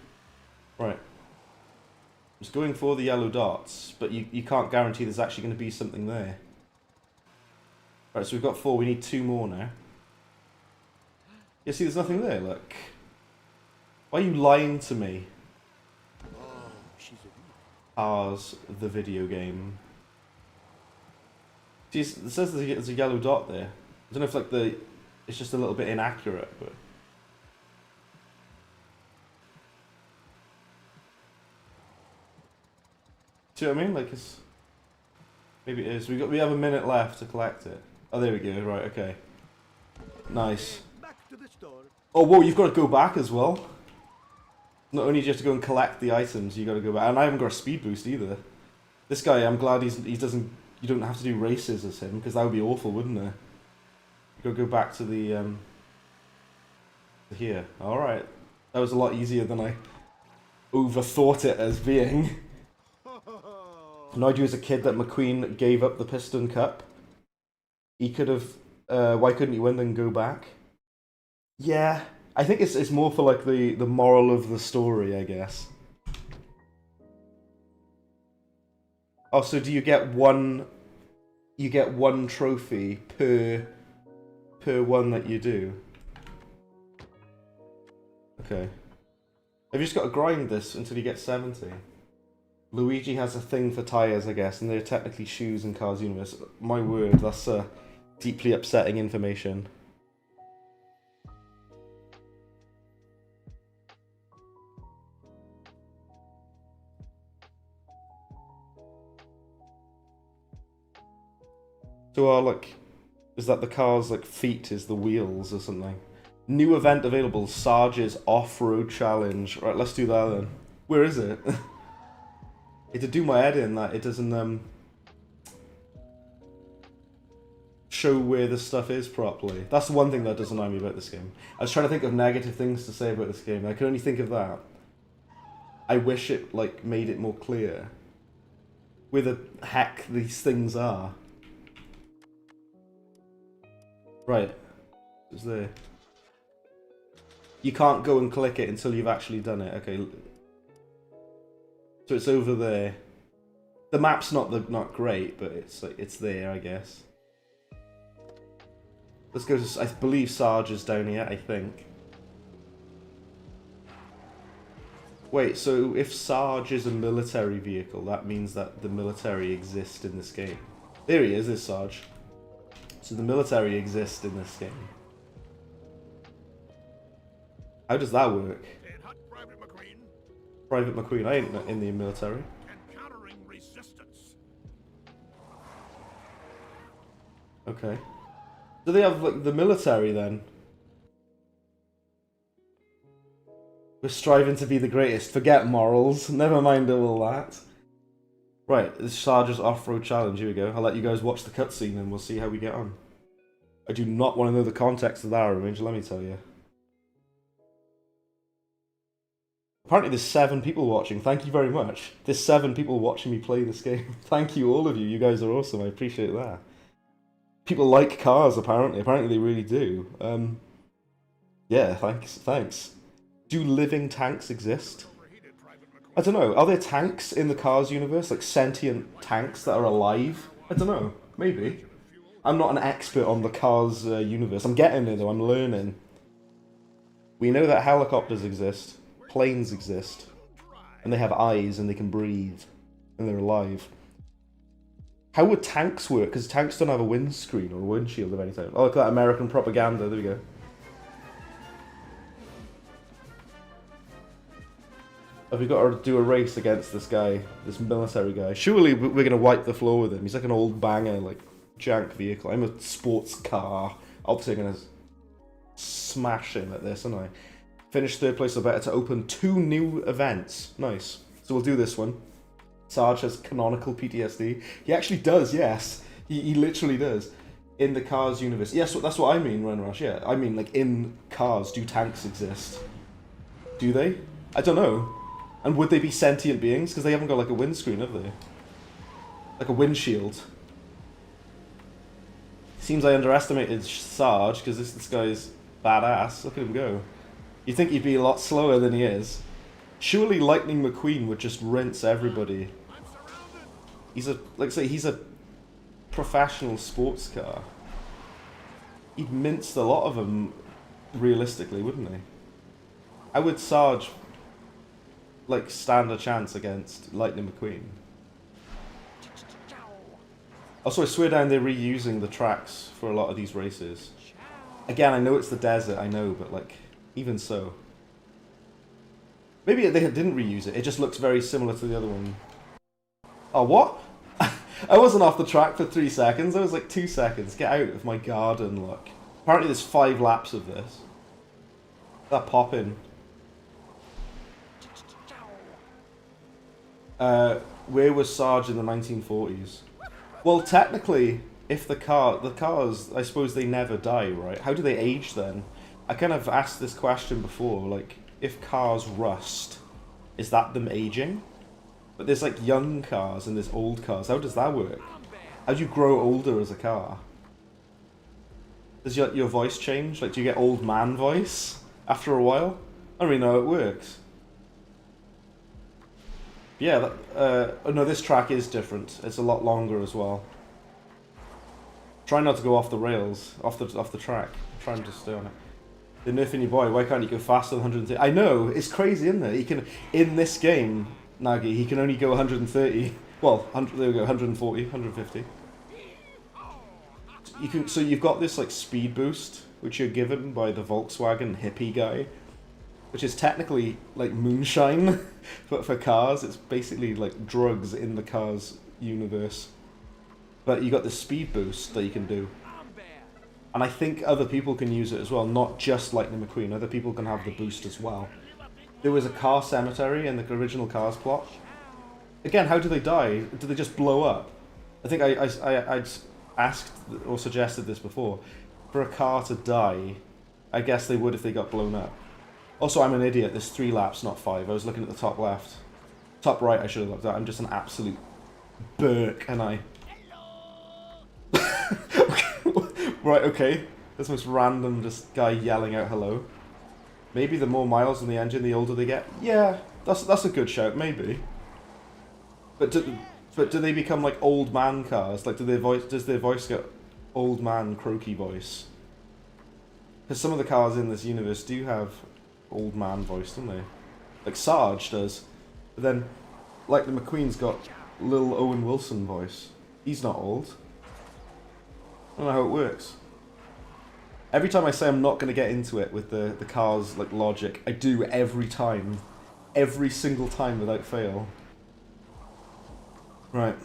Right. I'm just going for the yellow dots, but you can't guarantee there's actually going to be something there. Right, so we've got 4, we need 2 more now. Yeah, see, there's nothing there, look. Why are you lying to me? Oh, she's a Cars, the video game. See, it says there's a yellow dot there. I don't know if like it's just a little bit inaccurate, but... See what I mean? Like it's... Maybe it is. We have a minute left to collect it. Oh, there we go. Right, okay. Nice. back to the store. Oh, whoa, you've got to go back as well. Not only do you have to go and collect the items, you got to go back. And I haven't got a speed boost either. This guy, I'm glad he doesn't... You don't have to do races as him, because that would be awful, wouldn't it? You got to go back to the... here. Alright. That was a lot easier than I overthought it as being. Annoyed you as a kid that McQueen gave up the Piston Cup. He could have... why couldn't he win then go back? Yeah. I think it's more for like the moral of the story, I guess. Oh, so do you get one... You get 1 trophy per one that you do? Okay. Have you just got to grind this until you get 70? Luigi has a thing for tyres, I guess, and they're technically shoes in Cars Universe. My word, that's deeply upsetting information. So like, is that the car's like feet is the wheels or something? New event available, Sarge's Off-Road Challenge. Right, let's do that then. Where is it? It'd do my head in that it doesn't show where the stuff is properly. That's the one thing that does annoy me about this game. I was trying to think of negative things to say about this game. I can only think of that. I wish it like made it more clear where the heck these things are. Right, it's there. You can't go and click it until you've actually done it. Okay. So it's over there. The map's not great, but it's there, I guess. Let's go to, I believe Sarge is down here, I think. Wait, so if Sarge is a military vehicle, that means that the military exist in this game. There he is, there's Sarge. So the military exists in this game. How does that work? Private McQueen. Private McQueen, I ain't in the military. Encountering resistance. Okay. Do they have like the military then? We're striving to be the greatest. Forget morals. Never mind all that. Right, this Sarge's off-road challenge. Here we go. I'll let you guys watch the cutscene and we'll see how we get on. I do not want to know the context of that range, let me tell you. Apparently there's 7 people watching. Thank you very much. There's 7 people watching me play this game. Thank you, all of you. You guys are awesome. I appreciate that. People like cars, apparently. Apparently they really do. Yeah, thanks. Do living tanks exist? I don't know. Are there tanks in the Cars universe? Like sentient tanks that are alive? I don't know. Maybe. I'm not an expert on the Cars universe. I'm getting there though. I'm learning. We know that helicopters exist. Planes exist. And they have eyes and they can breathe. And they're alive. How would tanks work? Because tanks don't have a windscreen or a windshield of any type. Oh, look at that American propaganda. There we go. Have we got to do a race against this guy, this military guy? Surely we're going to wipe the floor with him. He's like an old banger, like, jank vehicle. I'm a sports car. Obviously I'm going to smash him at this, aren't I? Finish 3rd place or better to open 2 new events. Nice. So we'll do this one. Sarge has canonical PTSD. He actually does, yes. He literally does. In the Cars universe. Yes, that's what I mean, Run Rush, yeah. I mean, like, in Cars, do tanks exist? Do they? I don't know. And would they be sentient beings? Because they haven't got like a windscreen, have they? Like a windshield. Seems I underestimated Sarge, because this guy's badass. Look at him go. You'd think he'd be a lot slower than he is. Surely Lightning McQueen would just rinse everybody. He's a, like I say, he's a professional sports car. He'd mince a lot of them, realistically, wouldn't he? How would Sarge like stand a chance against Lightning McQueen? Also, I swear down they're reusing the tracks for a lot of these races. Again, I know it's the desert, I know, but like, even so. Maybe they didn't reuse it, it just looks very similar to the other one. Oh, what? I wasn't off the track for 3 seconds, I was like 2 seconds. Get out of my garden, look. Apparently there's 5 laps of this. That poppin'. Where was Sarge in the 1940s? Well, technically, if the cars, I suppose they never die, right? How do they age then? I kind of asked this question before, like, if cars rust, is that them aging? But there's like young cars and there's old cars. How does that work? How do you grow older as a car? Does your voice change? Like, do you get old man voice after a while? I don't really know how it works. Yeah, oh no, this track is different. It's a lot longer as well. Try not to go off the rails, off the track. I'm trying to stay on it. They're nerfing your boy. Why can't you go faster than 130? I know, it's crazy, isn't it? He can, in this game, Nagi, he can only go 130. Well, there we go, 140, 150. So you've got this like speed boost, which you're given by the Volkswagen hippie guy, which is technically like moonshine, but for cars. It's basically like drugs in the Cars universe. But you got the speed boost that you can do. And I think other people can use it as well, not just Lightning McQueen. Other people can have the boost as well. There was a car cemetery in the original Cars plot. Again, how do they die? Do they just blow up? I think I'd asked or suggested this before. For a car to die, I guess they would if they got blown up. Also, I'm an idiot. There's 3 laps, not 5. I was looking at the top left. Top right, I should have looked at. I'm just an absolute Burke, and I... Right, okay. This most random just guy yelling out hello. Maybe the more miles on the engine, the older they get. Yeah, that's a good shout, maybe. But do they become like old man cars? Like, does their voice get old man croaky voice? Because some of the cars in this universe do have old man voice, don't they? Like Sarge does. But then, like the McQueen's got Lil Owen Wilson voice. He's not old. I don't know how it works. Every time I say I'm not going to get into it with the Cars like logic, I do every time. Every single time without fail. Right.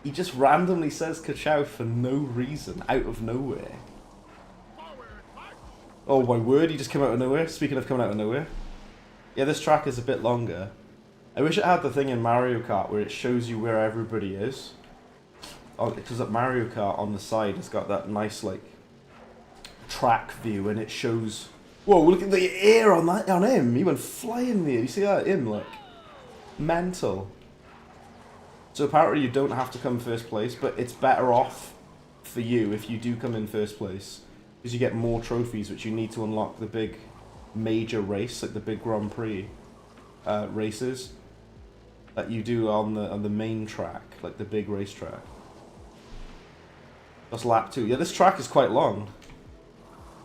He just randomly says ka-chow for no reason, out of nowhere. Oh my word, he just came out of nowhere. Speaking of coming out of nowhere. Yeah, this track is a bit longer. I wish it had the thing in Mario Kart where it shows you where everybody is. Oh, because at Mario Kart on the side it's got that nice like track view and it shows. Whoa, look at the air on that on him. He went flying there. You see that? Him like mental. So apparently you don't have to come first place, but it's better off for you if you do come in first place. Because you get more trophies, which you need to unlock the big major race, like the big Grand Prix races that you do on the main track, like the big race track. That's lap 2. Yeah, this track is quite long.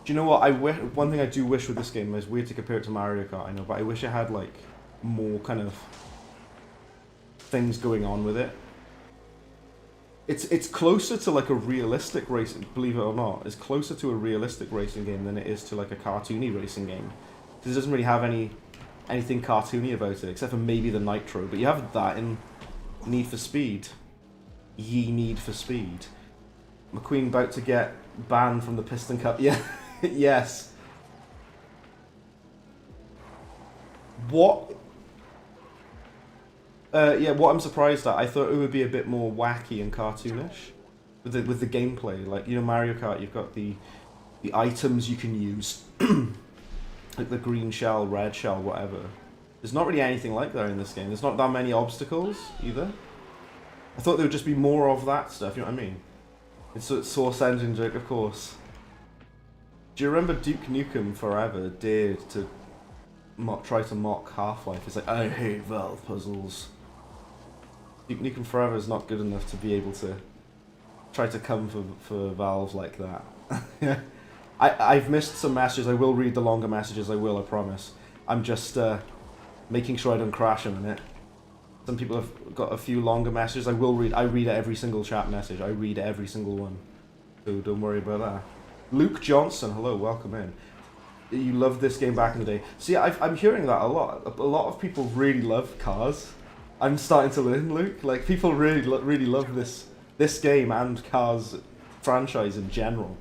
Do you know what? One thing I do wish with this game is weird to compare it to Mario Kart, I know, but I wish it had like more kind of things going on with it. It's closer to like a realistic racing, believe it or not. It's closer to a realistic racing game than it is to like a cartoony racing game. Because it doesn't really have anything cartoony about it, except for maybe the Nitro. But you have that in Need for Speed. Ye Need for Speed. McQueen about to get banned from the Piston Cup. Yeah, yes. What? Yeah, what I'm surprised at, I thought it would be a bit more wacky and cartoonish with the gameplay. Like, you know, Mario Kart, you've got the items you can use, like the green shell, red shell, whatever. There's not really anything like that in this game. There's not that many obstacles either. I thought there would just be more of that stuff. You know what I mean? It's a Source Engine joke, of course. Do you remember Duke Nukem Forever dared to try to mock Half-Life? It's like, I hate Valve puzzles. Duke Nukem Forever is not good enough to be able to try to come for Valve like that. I've missed some messages. I will read the longer messages. I will, I promise. I'm just making sure I don't crash in a minute. Some people have got a few longer messages. I will read. I read every single chat message. I read every single one. So don't worry about that. Luke Johnson, hello, welcome in. You loved this game back in the day. See, I'm hearing that a lot. A lot of people really love Cars. I'm starting to learn, Luke. Like, people really love this game and Cars franchise in general.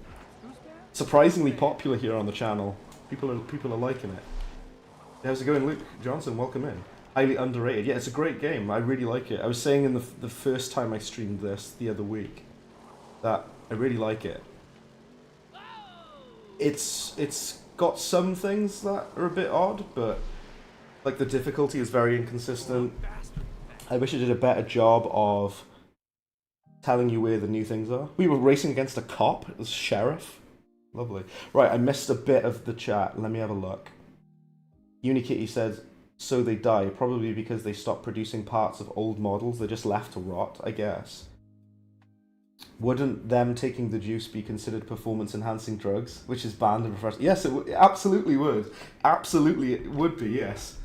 Surprisingly popular here on the channel. People are liking it. How's it going, Luke Johnson? Welcome in. Highly underrated. Yeah, it's a great game. I really like it. I was saying in the first time I streamed this the other week that I really like it. It's got some things that are a bit odd, but like the difficulty is very inconsistent. I wish it did a better job of telling you where the new things are. We were racing against a cop. It was sheriff. Lovely. Right, I missed a bit of the chat. Let me have a look. Unikitty said, so they die, probably because they stopped producing parts of old models. They're just left to rot, I guess. Wouldn't them taking the juice be considered performance-enhancing drugs, which is banned in professional? Yes, it absolutely would. Absolutely, it would be, yes.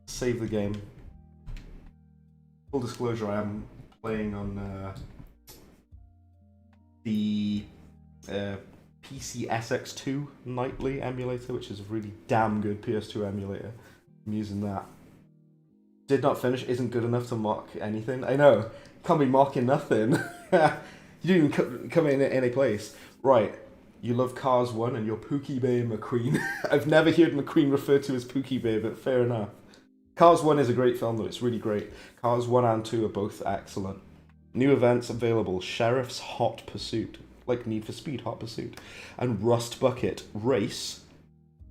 Save the game. Full disclosure, I am playing on the PC SX2 Nightly emulator, which is a really damn good PS2 emulator. I'm using that. Did not finish, isn't good enough to mock anything. I know, can't be mocking nothing. You didn't even come in any place. Right, you love Cars 1 and you're Pookie Bay McQueen. I've never heard McQueen referred to as Pookie Bay, but fair enough. Cars 1 is a great film though, it's really great. Cars 1 and 2 are both excellent. New events available, Sheriff's Hot Pursuit, like Need for Speed Hot Pursuit, and Rust Bucket Race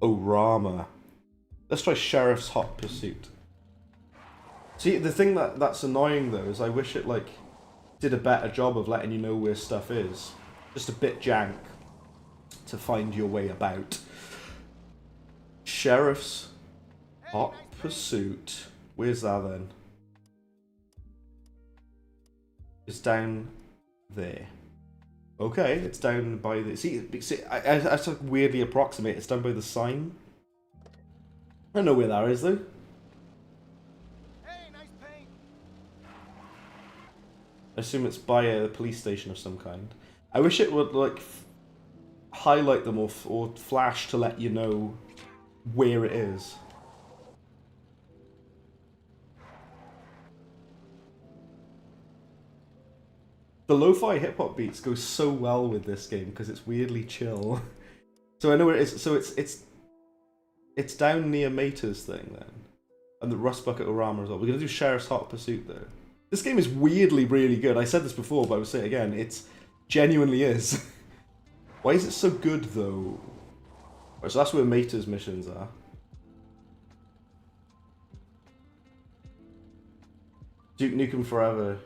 Orama. Let's try Sheriff's Hot Pursuit. See, the thing that's annoying though is I wish it like did a better job of letting you know where stuff is. Just a bit jank to find your way about. Sheriff's Hot Pursuit. Where's that then? It's down there. Okay, it's down by the... See I sort of weirdly approximate. It's down by the sign. I don't know where that is though. Hey, nice paint. I assume it's by a police station of some kind. I wish it would like highlight them or flash to let you know where it is. The lo-fi hip-hop beats go so well with this game because it's weirdly chill. So I know where it is. So it's down near Mater's thing then. And the Rust Bucket Orama as well. We're going to do Sheriff's Hot Pursuit though. This game is weirdly really good. I said this before, but I will say it again. It genuinely is. Why is it so good though? Right, so that's where Mater's missions are. Duke Nukem Forever.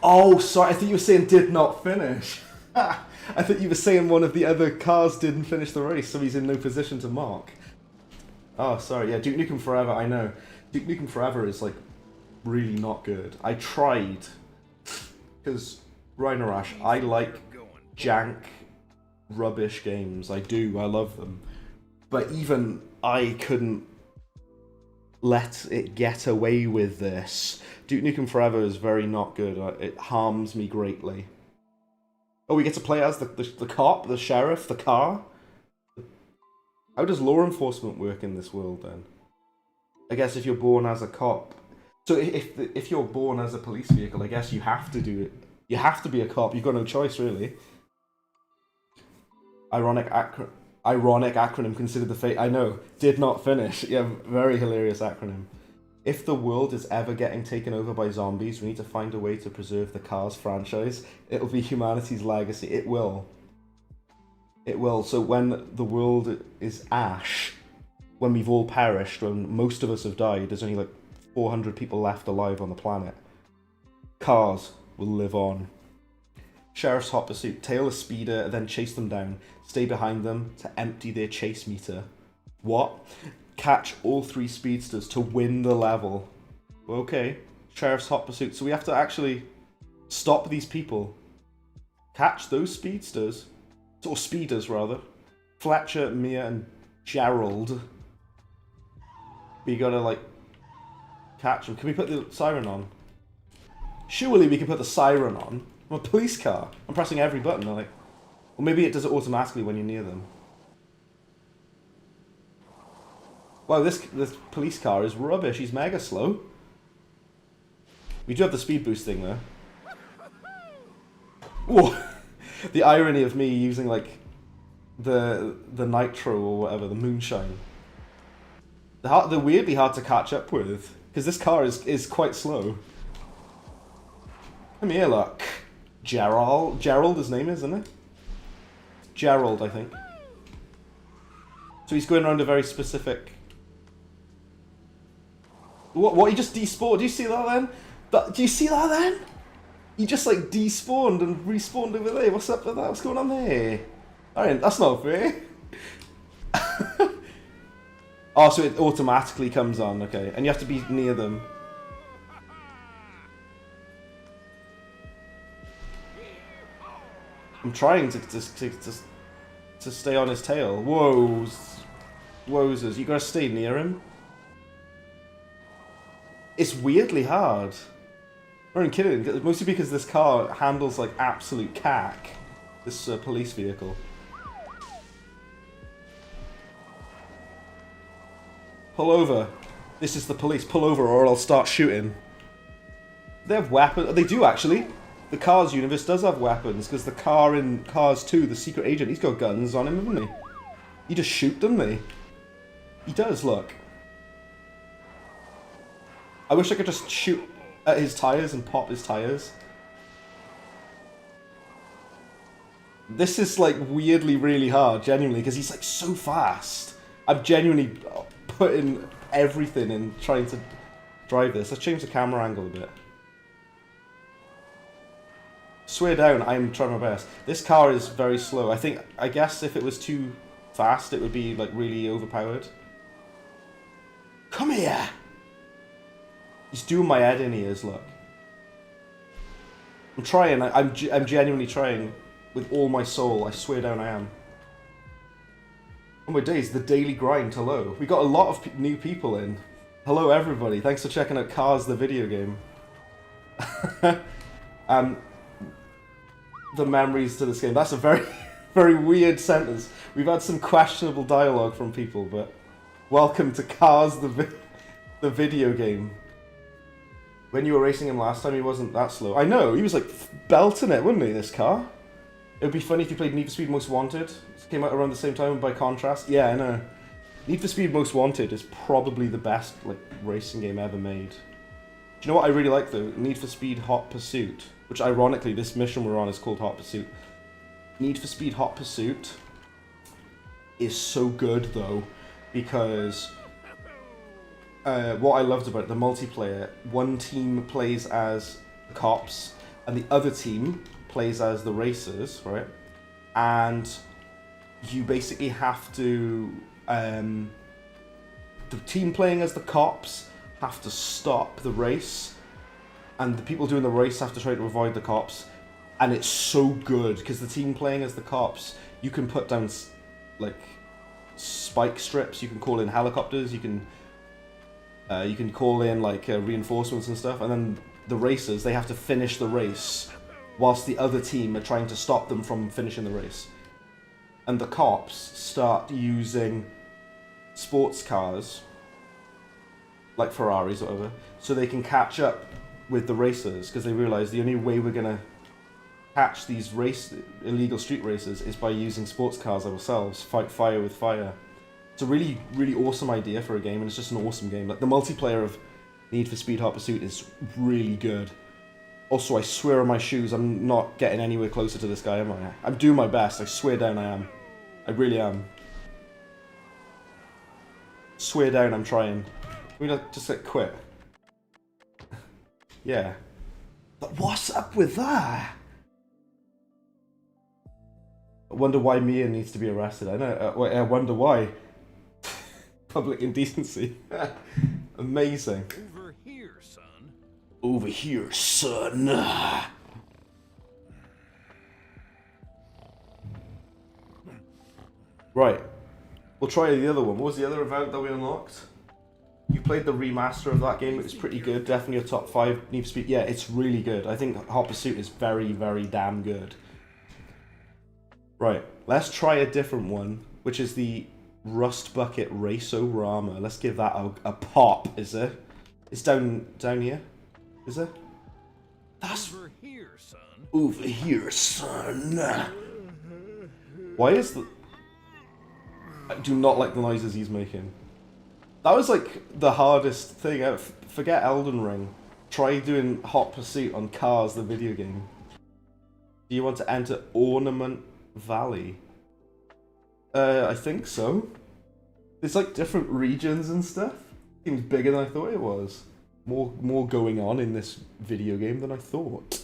Oh, sorry, I thought you were saying did not finish. I thought you were saying one of the other cars didn't finish the race, so he's in no position to mark. Oh, sorry, yeah, Duke Nukem Forever, I know. Duke Nukem Forever is, like, really not good. I tried, because, Rhinarash, I like jank, rubbish games. I do, I love them. But even I couldn't let it get away with this. Duke Nukem Forever is very not good. It harms me greatly. Oh, we get to play as the cop, the sheriff, the car? How does law enforcement work in this world then? I guess if you're born as a cop. So if you're born as a police vehicle, I guess you have to do it. You have to be a cop. You've got no choice, really. Ironic acronym, consider the fate. I know. Did not finish. Yeah, very hilarious acronym. If the world is ever getting taken over by zombies, we need to find a way to preserve the Cars franchise. It'll be humanity's legacy. It will. It will. So when the world is ash, when we've all perished, when most of us have died, there's only like 400 people left alive on the planet. Cars will live on. Sheriff's Hot Pursuit. Tail a speeder, then chase them down. Stay behind them to empty their chase meter. What? Catch all 3 speedsters to win the level. Okay. Sheriff's Hot Pursuit. So we have to actually stop these people. Catch those speedsters. Or speeders, rather. Fletcher, Mia, and Gerald. We gotta, like, catch them. Can we put the siren on? Surely we can put the siren on. I'm a police car. I'm pressing every button, like. Or maybe it does it automatically when you're near them. Wow, this police car is rubbish. He's mega slow. We do have the speed boost thing, though. Whoa! The irony of me using, like, the nitro or whatever, the moonshine. They're weirdly hard to catch up with, because this car is quite slow. Come here, look. Gerald, his name is, isn't it? Gerald, I think. So he's going around a very specific... What, he just despawned? Do you see that then? Do you see that then? He just like despawned and respawned over there. What's up with that? What's going on there? Alright, that's not fair. Oh, so it automatically comes on, okay. And you have to be near them. I'm trying to stay on his tail. Wowzers. You gotta stay near him. It's weirdly hard. I'm not even kidding, mostly because this car handles like absolute cack. This police vehicle. Pull over. This is the police. Pull over or I'll start shooting. They have weapons. They do actually. The Cars universe does have weapons because the car in Cars 2, the secret agent, he's got guns on him, hasn't he? You just shoot them, doesn't he? He does, look. I wish I could just shoot at his tires and pop his tires. This is like weirdly really hard, genuinely, because he's like so fast. I'm genuinely putting everything in trying to drive this. Let's change the camera angle a bit. Swear down, I'm trying my best. This car is very slow. I guess if it was too fast, it would be like really overpowered. Come here! He's doing my head in ears, look. I'm trying, I'm genuinely trying with all my soul. I swear down I am. Oh my days, the daily grind, hello. We got a lot of new people in. Hello everybody, thanks for checking out Cars the video game. The memories to this game. That's a very, very weird sentence. We've had some questionable dialogue from people, but welcome to Cars the video game. When you were racing him last time, he wasn't that slow. I know, he was like belting it, wouldn't he, this car? It would be funny if you played Need for Speed Most Wanted. It came out around the same time by contrast. Yeah, I know. Need for Speed Most Wanted is probably the best like racing game ever made. Do you know what I really like though? Need for Speed Hot Pursuit, which ironically this mission we're on is called Hot Pursuit. Need for Speed Hot Pursuit is so good though, because what I loved about the multiplayer, one team plays as the cops and the other team plays as the racers, right? And you basically have to the team playing as the cops have to stop the race, and the people doing the race have to try to avoid the cops. And it's so good because the team playing as the cops, you can put down like spike strips, you can call in helicopters, you can call in like reinforcements and stuff, and then the racers, they have to finish the race whilst the other team are trying to stop them from finishing the race. And the cops start using sports cars, like Ferraris or whatever, so they can catch up with the racers, because they realise the only way we're going to catch these illegal street races is by using sports cars ourselves, fight fire with fire. It's a really, really awesome idea for a game, and it's just an awesome game. Like, the multiplayer of Need for Speed Hot Pursuit is really good. Also, I swear on my shoes, I'm not getting anywhere closer to this guy, am I? I'm doing my best, I swear down I am. I really am. Swear down I'm trying. Can we not just like quit? Yeah. But what's up with that? I wonder why Mia needs to be arrested. I know. I wonder why. Public indecency. Amazing. Over here, son. Over here, son. Right. We'll try the other one. What was the other event that we unlocked? You played the remaster of that game. It was pretty good. Definitely a top 5 Need for Speed. Yeah, it's really good. I think Hot Pursuit is very, very damn good. Right. Let's try a different one, which is the Rust Bucket Race-O-Rama. Let's give that a pop, is it? It's down here, is it? That's Over here, son. over here, son. Why is the... I do not like the noises he's making. That was like the hardest thing out. Forget Elden Ring. Try doing Hot Pursuit on Cars, the video game. Do you want to enter Ornament Valley? I think so. There's like different regions and stuff. Seems bigger than I thought it was. More going on in this video game than I thought.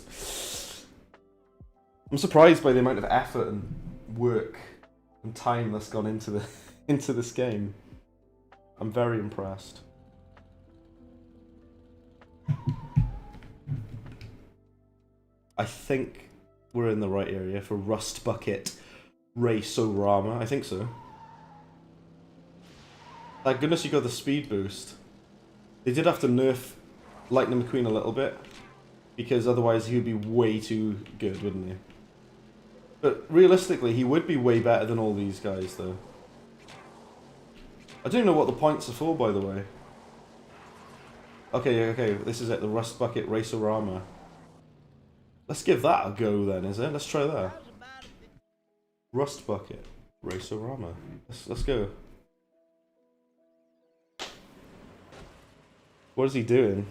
I'm surprised by the amount of effort and work and time that's gone into this game. I'm very impressed. I think we're in the right area for Rust Bucket Race-O-Rama. I think so. Thank goodness you got the speed boost. They did have to nerf Lightning McQueen a little bit, because otherwise he would be way too good, wouldn't he? But realistically, he would be way better than all these guys, though. I don't know what the points are for, by the way. Okay, this is it, the Rust Bucket Race-O-Rama. Let's give that a go then, is it? Let's try that. Rust Bucket Race-O-Rama. Let's go. What is he doing?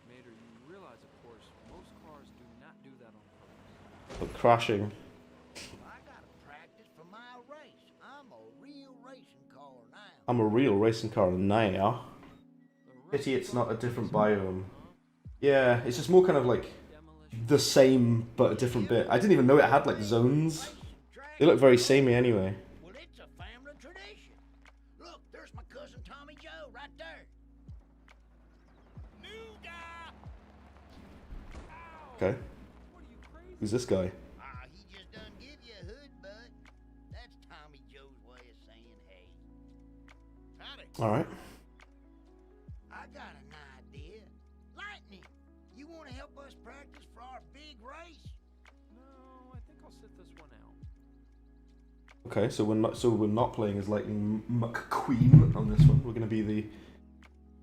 Mater, you realize, of course, most cars do not do that on purpose. But crashing. I gotta practice for my race. I'm a real racing car now. I'm a real racing car now. Pity it's not a different biome. Yeah, it's just more kind of like the same but a different bit. I didn't even know it had like zones. They look very samey anyway. Well, it's a family tradition. Look, there's my cousin Tommy Joe right there. New guy. Okay. Who's this guy? Ah, he just done give you a hood, bud. That's Tommy Joe's way of saying hey. Howdy. Alright. I got an idea. Lightning, you want to help us practice for our big race? No, I think I'll sit this one out. Okay, so we're not playing as Lightning McQueen on this one. We're gonna be the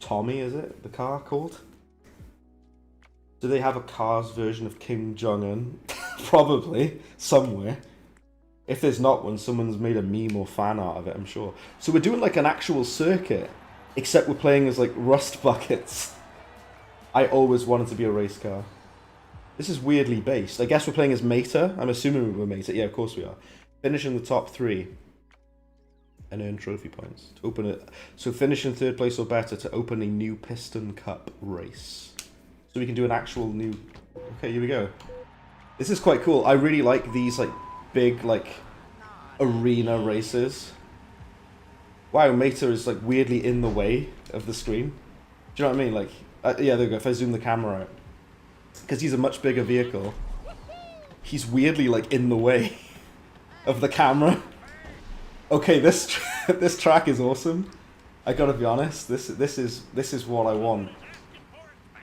Tommy, is it? The car called? Do they have a Cars version of Kim Jong-un? Probably, somewhere. If there's not one, someone's made a meme or fan art of it, I'm sure. So we're doing like an actual circuit, except we're playing as like rust buckets. I always wanted to be a race car. This is weirdly based. I guess we're playing as Mater. I'm assuming we're Mater. Yeah, of course we are. Finish in the top 3 and earn trophy points to open it. So finish in 3rd place or better to open a new Piston Cup race. So we can do an actual new... Okay, here we go. This is quite cool. I really like these like big like arena races. Wow, Mater is like weirdly in the way of the screen. Do you know what I mean? Like, yeah, there we go. If I zoom the camera out, because he's a much bigger vehicle, he's weirdly like in the way of the camera. Okay, this track is awesome. I gotta be honest. This is what I want.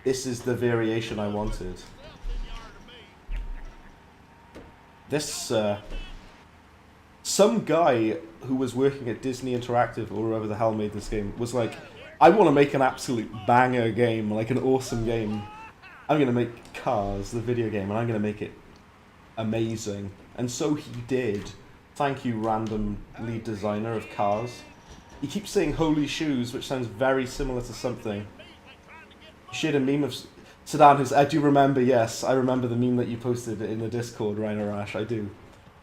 This is the variation I wanted. This some guy who was working at Disney Interactive or whoever the hell made this game was like, I want to make an absolute banger game, like an awesome game. I'm gonna make Cars, the video game, and I'm gonna make it amazing. And so he did. Thank you, random lead designer of Cars. He keeps saying holy shoes, which sounds very similar to something. You shared a meme of Sedan, who's, I do remember, yes, I remember the meme that you posted in the Discord, Rhino Rash, I do.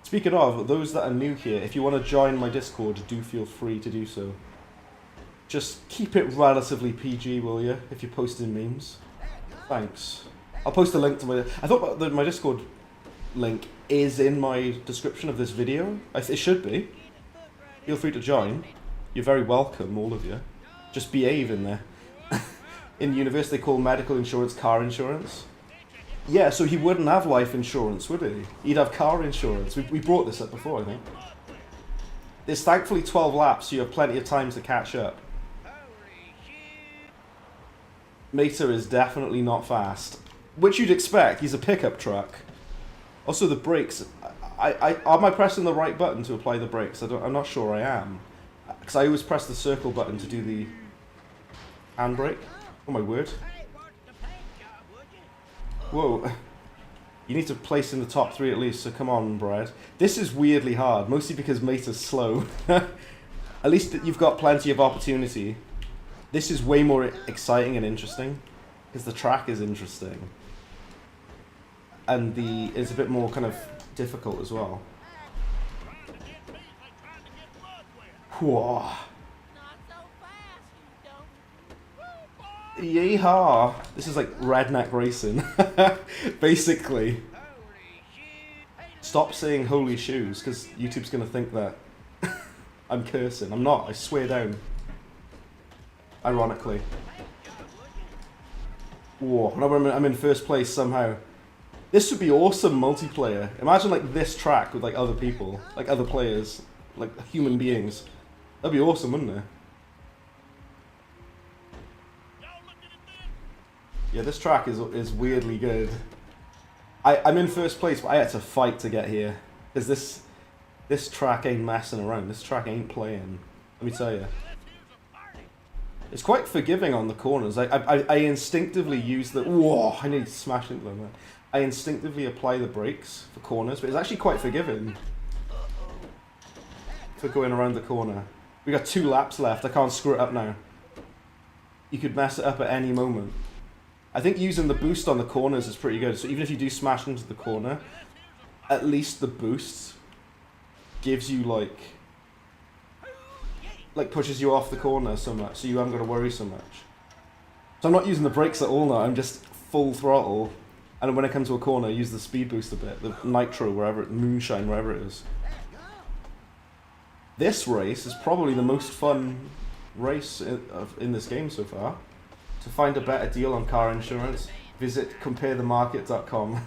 Speaking of, those that are new here, if you want to join my Discord, do feel free to do so. Just keep it relatively PG, will you, if you're posting memes. Thanks. I'll post a link to my... I thought that my Discord link is in my description of this video. It should be. Feel free to join. You're very welcome, all of you. Just behave in there. In universe, they call medical insurance car insurance. Yeah, so he wouldn't have life insurance, would he? He'd have car insurance. We brought this up before, I think. There's thankfully 12 laps, so you have plenty of time to catch up. Mater is definitely not fast. Which you'd expect, he's a pickup truck. Also the brakes, am I pressing the right button to apply the brakes? I'm not sure I am. Because I always press the circle button to do the handbrake. Oh my word. Whoa. You need to place in the top 3 at least, so come on, Brad. This is weirdly hard, mostly because Mater's slow. At least you've got plenty of opportunity. This is way more exciting and interesting, because the track is interesting. And it's a bit more kind of difficult as well. Whoa. Yeehaw! This is like redneck racing, basically. Stop saying holy shoes, because YouTube's gonna think that I'm cursing. I'm not, I swear down. Ironically. Whoa, I'm in first place somehow. This would be awesome multiplayer. Imagine like this track with like other people, like other players, like human beings. That'd be awesome, wouldn't it? Yeah, this track is weirdly good. I'm in first place, but I had to fight to get here. Because this track ain't messing around. This track ain't playing. Let me tell you. It's quite forgiving on the corners. I instinctively use the... Whoa, I need to smash into them. I instinctively apply the brakes for corners, but it's actually quite forgiving for going around the corner. We got 2 laps left. I can't screw it up now. You could mess it up at any moment. I think using the boost on the corners is pretty good. So even if you do smash into the corner, at least the boost gives you like pushes you off the corner so much, so you haven't got to worry so much. So I'm not using the brakes at all now. I'm just full throttle, and when I come to a corner, I use the speed boost a bit, the nitro, moonshine, wherever it is. This race is probably the most fun race in this game so far. To find a better deal on car insurance, visit comparethemarket.com.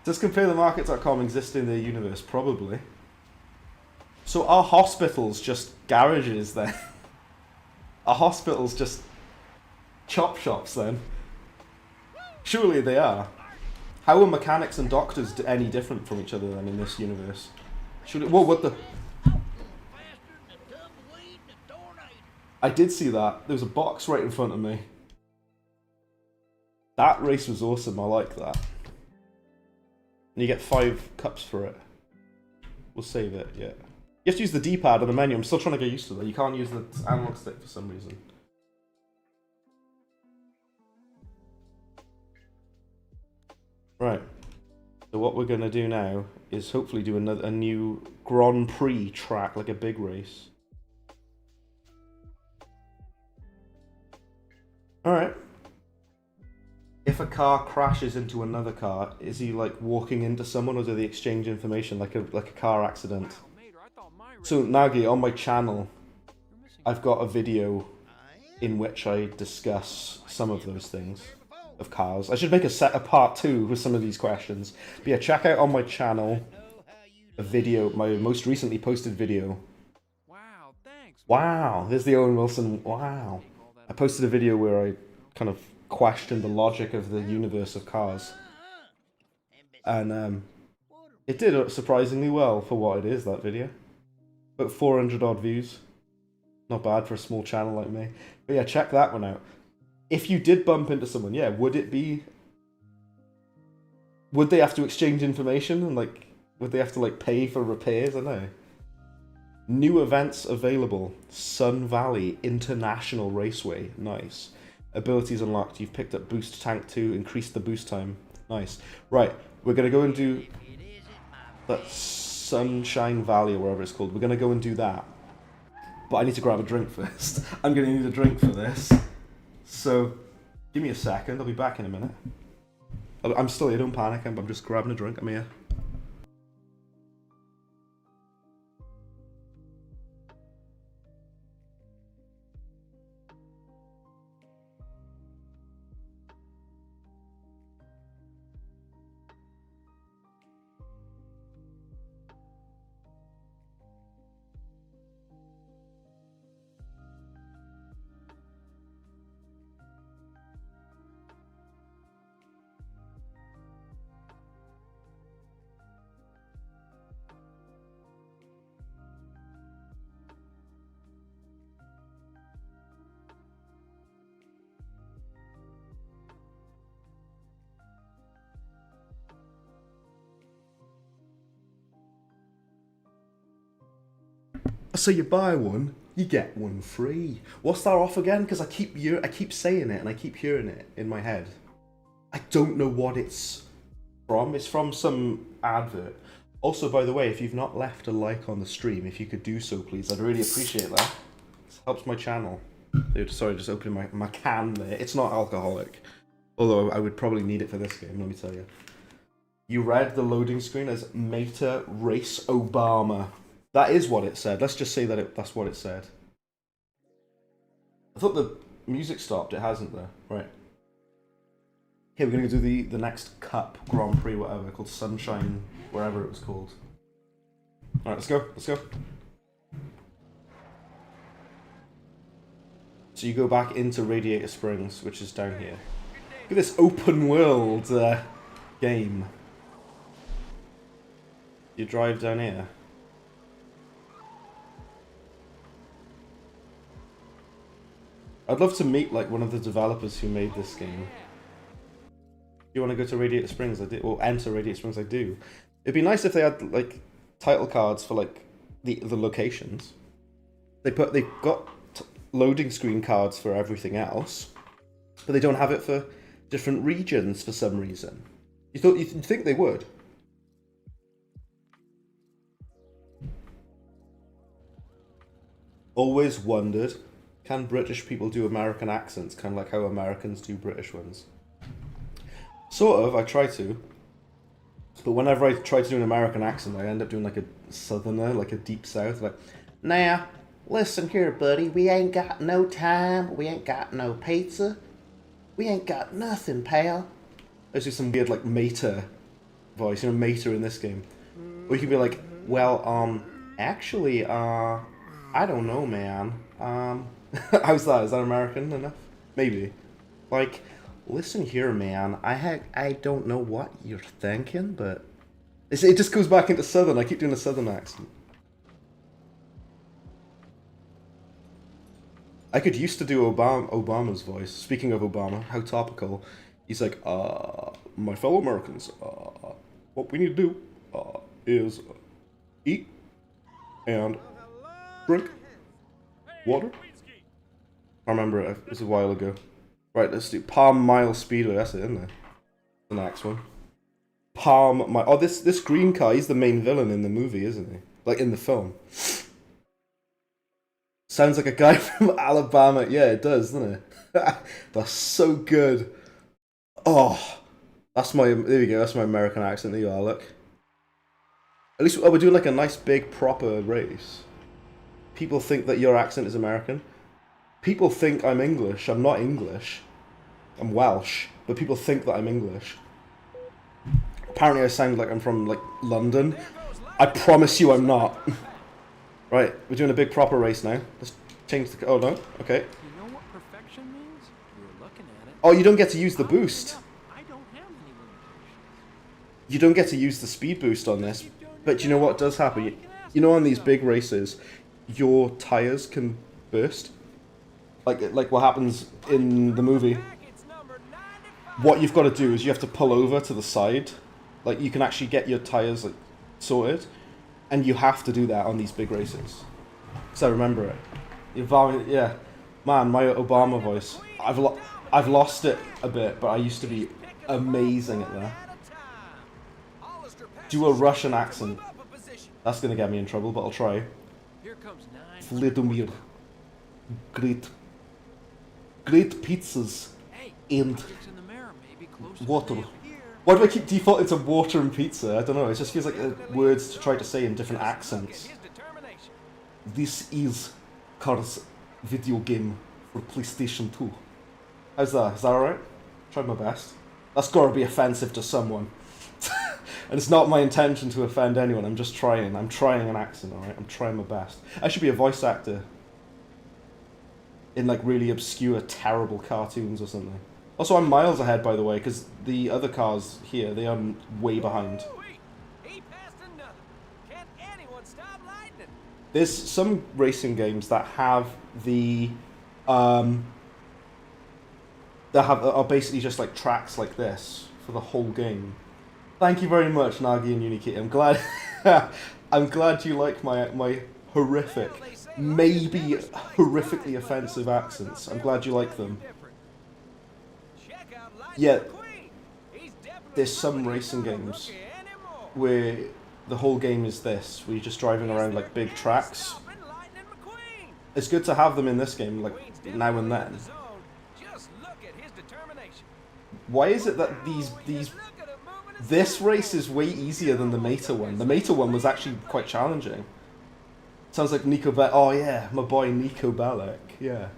Does comparethemarket.com exist in the universe? Probably. So are hospitals just garages then? Are hospitals just chop shops then? Surely they are. How are mechanics and doctors any different from each other then in this universe? Surely, whoa, what the... I did see that. There was a box right in front of me. That race was awesome. I like that. And you get 5 cups for it. We'll save it, yeah. You have to use the D-pad on the menu. I'm still trying to get used to that. You can't use the analog stick for some reason. Right. So what we're going to do now is hopefully do a new Grand Prix track, like a big race. Alright. If a car crashes into another car, is he like walking into someone, or do they exchange information like a car accident? Wow, Mater, I thought my So Nagi, on my channel, you're missing I've got a video in which I discuss some of those things of cars. I should make a part 2 with some of these questions. But yeah, check out on my channel a video, my most recently posted video. Wow, thanks. Wow, there's the Owen Wilson. Wow. I posted a video where I kind of questioned the logic of the universe of cars. And it did surprisingly well for what it is, that video. About 400 odd views. Not bad for a small channel like me. But yeah, check that one out. If you did bump into someone, yeah, would they have to exchange information, and like, would they have to like pay for repairs? I don't know. New events available. Sun Valley International Raceway. Nice. Abilities unlocked. You've picked up Boost Tank 2. Increased the boost time. Nice. Right. We're going to go and do that Sunshine Valley or whatever it's called. We're going to go and do that. But I need to grab a drink first. I'm going to need a drink for this. So, give me a second. I'll be back in a minute. I'm still here. Don't panic. I'm just grabbing a drink. I'm here. So you buy one, you get one free. What's that off again? Because I keep saying it and I keep hearing it in my head. I don't know what it's from. It's from some advert. Also, by the way, if you've not left a like on the stream, if you could do so, please, I'd really appreciate that. It helps my channel. Dude, sorry, just opening my can there. It's not alcoholic. Although I would probably need it for this game, let me tell you. You read the loading screen as Mater Race Obama. That is what it said. Let's just say that that's what it said. I thought the music stopped. It hasn't though. Right. Okay, we're going to do the next Cup Grand Prix, whatever, called Sunshine, wherever it was called. Alright, let's go. Let's go. So you go back into Radiator Springs, which is down here. Look at this open world game. You drive down here. I'd love to meet like one of the developers who made this game. You want to go to Radiator Springs? I do. Or enter Radiator Springs? I do. It'd be nice if they had like title cards for like the locations. They've got loading screen cards for everything else, but they don't have it for different regions for some reason. You'd think they would. Always wondered, can British people do American accents, kind of like how Americans do British ones? Sort of, I try to. But whenever I try to do an American accent, I end up doing like a southerner, like a deep south, like, now, listen here, buddy, we ain't got no time, we ain't got no pizza, we ain't got nothing, pal. There's just some weird, like, Mater voice, you know, Mater in this game. Or you can be like, well, actually, I don't know, man. How's that? Is that American enough? Maybe. Like, listen here, man. I don't know what you're thinking, but it just goes back into Southern. I keep doing a Southern accent. I could used to do Obama's voice. Speaking of Obama, how topical. He's like, my fellow Americans, what we need to do is eat and drink water. I remember it was a while ago. Right, let's do Palm Mile Speedway. That's it, isn't it? The next one. Palm Mile. Oh, this green car. He's the main villain in the movie, isn't he? Like in the film. Sounds like a guy from Alabama. Yeah, it does, doesn't it? That's so good. Oh, that's my. There we go. That's my American accent. There you are. Look. At least we're doing like a nice big proper race. People think that your accent is American. People think I'm English. I'm not English. I'm Welsh, but people think that I'm English. Apparently, I sound like I'm from like London. I promise you, I'm not. Right, we're doing a big proper race now. Let's change the. Oh no. Okay. You know what perfection means? You're looking at it. Oh, you don't get to use the boost. I don't have any limitations. You don't get to use the speed boost on this. But you know what does happen? You know, on these big races, your tires can burst. Like what happens in the movie. What you've got to do is you have to pull over to the side. Like you can actually get your tires like sorted, and you have to do that on these big races. So I remember it. Yeah, man, my Obama voice. I've lost it a bit, but I used to be amazing at that. Do a Russian accent. That's gonna get me in trouble, but I'll try. Here comes 9. Vladimir. Great pizzas and Objects in the mirror may be closer water. than here. Why do I keep defaulting to water and pizza? I don't know. It just feels like words to try to say in different accents. His determination. This is Cars video game for PlayStation 2. How's that? Is that alright? Tried my best. That's gotta be offensive to someone. And it's not my intention to offend anyone. I'm just trying. I'm trying an accent, alright? I'm trying my best. I should be a voice actor. In like really obscure, terrible cartoons or something. Also, I'm miles ahead, by the way, because the other cars here, they are way behind. He passed another. Can anyone stop lightning? There's some racing games that have the are basically just like tracks like this for the whole game. Thank you very much, Nagi and Unikitty. I'm glad I'm glad you like my horrific, maybe horrifically offensive accents. I'm glad you like them. Yeah, there's some racing games where the whole game is this, where you're just driving around like big tracks. It's good to have them in this game, like now and then. Why is it that this race is way easier than the Meta one? The Meta one was actually quite challenging. Sounds like Nico Bellic. Oh yeah, my boy Nico Bellic. Yeah.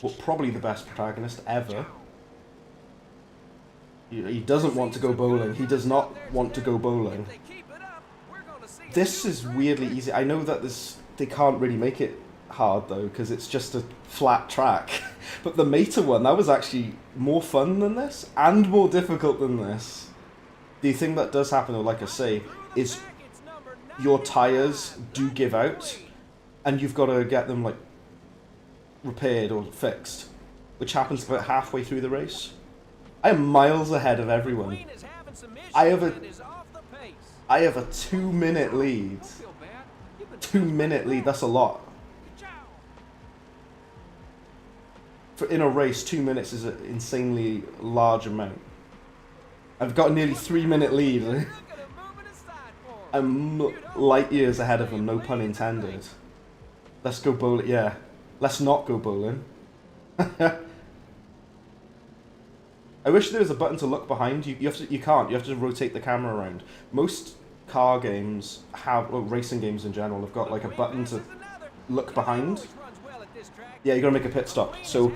Well, probably the best protagonist ever. He doesn't want to go bowling. He does not want to go bowling. This is weirdly easy. I know that they can't really make it hard though, because it's just a flat track. But the Meta one, that was actually more fun than this, and more difficult than this. The thing that does happen, though, like I say, is your tires do give out, and you've got to get them like repaired or fixed, which happens about halfway through the race. I am miles ahead of everyone. I have a 2-minute lead. 2-minute lead, that's a lot. In a race, 2 minutes is an insanely large amount. I've got a nearly 3-minute lead. I'm light years ahead of them, no pun intended. Let's go bowling. Yeah, let's not go bowling. I wish there was a button to look behind you. You can't. You have to rotate the camera around. Most car games have, well, racing games in general, have got like a button to look behind. Yeah, you gotta make a pit stop. So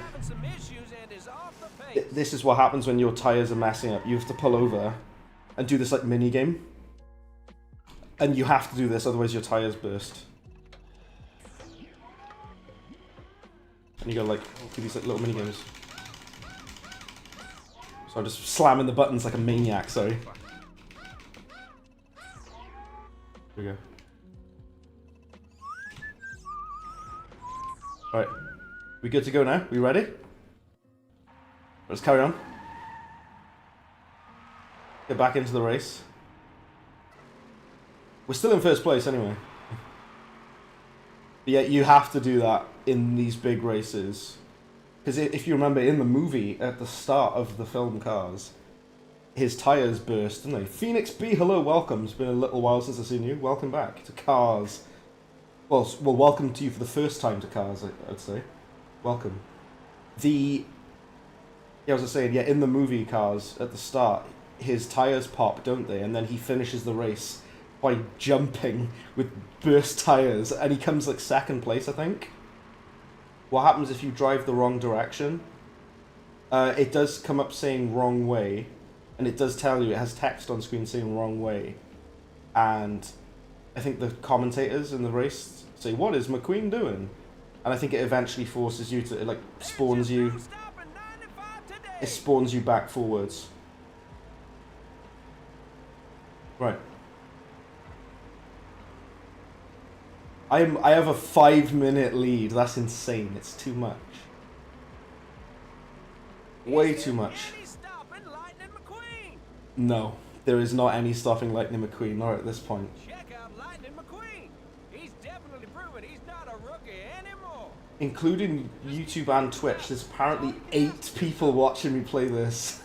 this is what happens when your tires are messing up. You have to pull over and do this like mini game, and you have to do this, otherwise your tires burst. And you gotta like do these like little mini games. So I'm just slamming the buttons like a maniac. Sorry. Here we go. Right. We good to go now? We ready? Let's carry on. Get back into the race. We're still in first place anyway. But yeah, you have to do that in these big races. Because if you remember in the movie, at the start of the film Cars, his tyres burst, didn't they? Phoenix B, hello, welcome. It's been a little while since I've seen you. Welcome back to Cars. Well, welcome to you for the first time to Cars, I'd say. Welcome. Yeah, I was saying, yeah, in the movie Cars, at the start, his tyres pop, don't they? And then he finishes the race by jumping with burst tyres, and he comes like second place, I think. What happens if you drive the wrong direction? It does come up saying wrong way, and it does tell you, it has text on screen saying wrong way. And I think the commentators in the race say, what is McQueen doing? And I think it eventually forces you to, it like spawns you, it spawns you back forwards. Right. I have a 5-minute lead. That's insane. It's too much. Way too much. No, there is not any stopping Lightning McQueen. Not at this point. Check out Lightning McQueen. He's definitely proven he's not a rookie anymore. Including YouTube and Twitch, there's apparently 8 people watching me play this.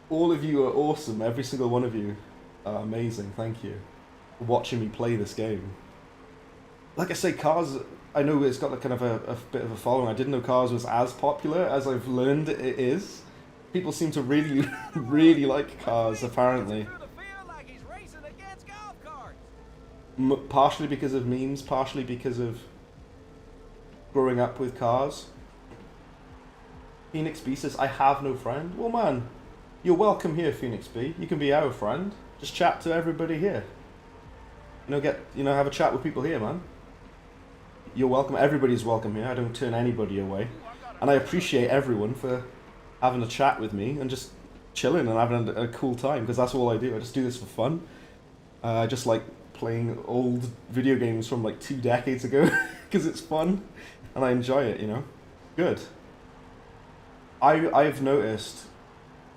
All of you are awesome. Every single one of you are amazing. Thank you for watching me play this game. Like I say, Cars, I know it's got like kind of a bit of a following. I didn't know Cars was as popular as I've learned it is. People seem to really, really like Cars, apparently. Partially because of memes, partially because of growing up with Cars. Phoenix B says, I have no friend. Well, man, you're welcome here, Phoenix B. You can be our friend. Just chat to everybody here. Have a chat with people here, man. You're welcome. Everybody's welcome here. I don't turn anybody away. And I appreciate everyone for having a chat with me and just chilling and having a cool time, because that's all I do. I just do this for fun. I just like playing old video games from like 2 decades ago because it's fun and I enjoy it, you know. Good. I've noticed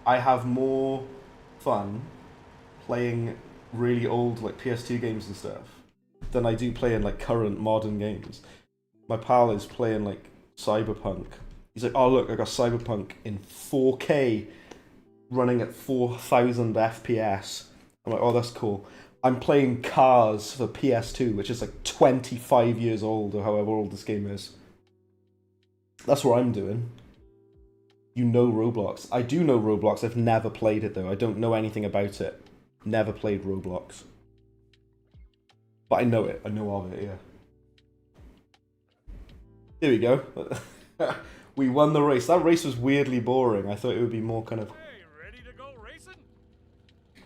I have more fun playing really old like PS2 games and stuff than I do playing like current modern games. My pal is playing like Cyberpunk. He's like, oh look, I got Cyberpunk in 4K running at 4,000 FPS. I'm like, oh, that's cool. I'm playing Cars for PS2, which is like 25 years old or however old this game is. That's what I'm doing. You know Roblox. I do know Roblox. I've never played it though. I don't know anything about it. Never played Roblox. But I know it. I know of it, yeah. Here we go. We won the race. That race was weirdly boring. I thought it would be more kind of... Hey, ready to go racing?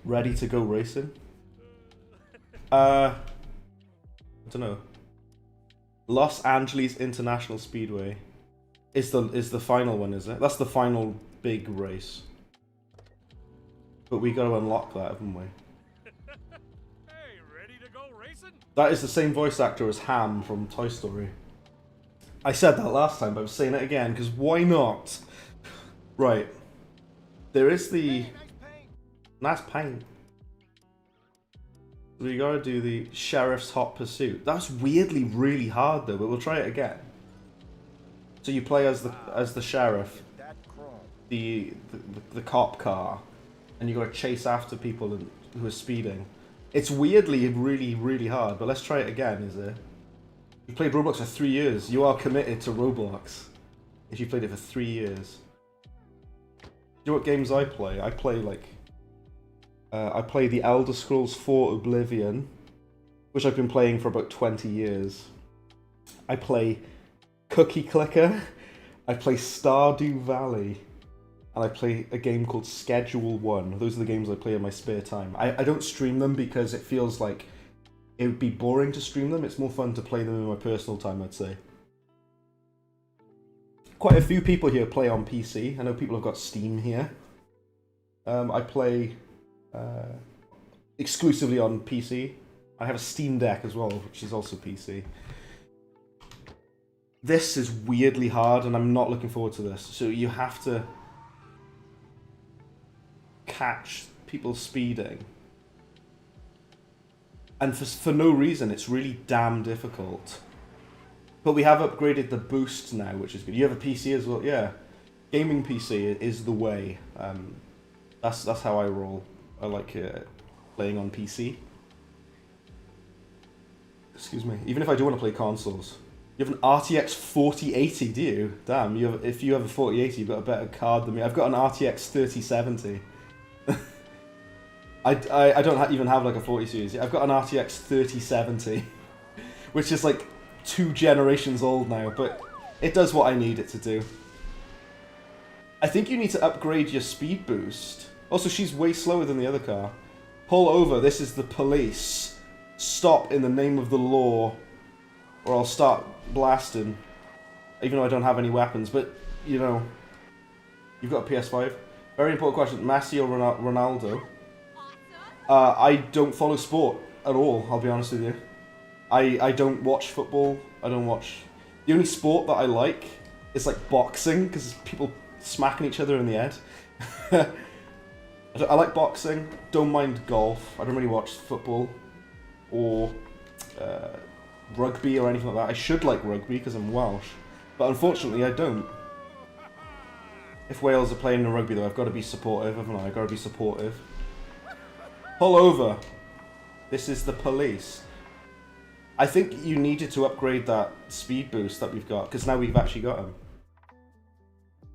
Ready to go racing? I don't know. Los Angeles International Speedway is the final one, is it? That's the final big race. But we got to unlock that, haven't we? Hey, ready to go racing? That is the same voice actor as Ham from Toy Story. I said that last time, but I'm saying it again, because why not? Right. There is the... Nice paint. We gotta do the Sheriff's Hot Pursuit. That's weirdly really hard though, but we'll try it again. So you play as the sheriff, the cop car, and you gotta chase after people who are speeding. It's weirdly really, really hard, but let's try it again, is it? You played Roblox for 3 years. You are committed to Roblox. If you played it for 3 years. Do you know what games I play? I play like... I play the Elder Scrolls 4 Oblivion, which I've been playing for about 20 years. I play Cookie Clicker. I play Stardew Valley. And I play a game called Schedule 1. Those are the games I play in my spare time. I don't stream them because it feels like it would be boring to stream them. It's more fun to play them in my personal time, I'd say. Quite a few people here play on PC. I know people have got Steam here. I play exclusively on PC. I have a Steam Deck as well, which is also PC. This is weirdly hard, and I'm not looking forward to this. So you have to catch people speeding. And for no reason, it's really damn difficult. But we have upgraded the boost now, which is good. You have a PC as well? Yeah. Gaming PC is the way. That's how I roll. I like playing on PC. Excuse me. Even if I do want to play consoles. You have an RTX 4080, do you? Damn, if you have a 4080, you've got a better card than me. I've got an RTX 3070. I don't even have like a 40 series. I've got an RTX 3070, which is like 2 generations old now, but it does what I need it to do. I think you need to upgrade your speed boost. Also, she's way slower than the other car. Pull over, this is the police. Stop in the name of the law, or I'll start blasting. Even though I don't have any weapons, but, you know, you've got a PS5. Very important question, Messi or Ronaldo? I don't follow sport at all, I'll be honest with you. I don't watch football, I don't watch... The only sport that I like is like boxing, because people smacking each other in the head. I like boxing, don't mind golf, I don't really watch football or rugby or anything like that. I should like rugby because I'm Welsh, but unfortunately I don't. If Wales are playing in rugby though, I've got to be supportive, haven't I? I've got to be supportive. Pull over. This is the police. I think you needed to upgrade that speed boost that we've got, because now we've actually got him.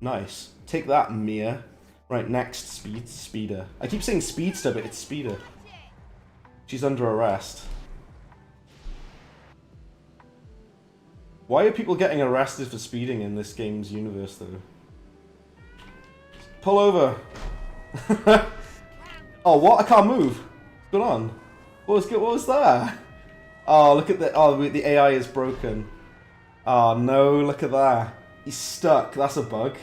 Nice. Take that, Mia. Right, next, Speeder. I keep saying Speedster, but it's Speeder. She's under arrest. Why are people getting arrested for speeding in this game's universe, though? Pull over. Oh, what? I can't move. What's going on? What was that? Oh, look at the... Oh, the AI is broken. Oh, no, look at that. He's stuck. That's a bug.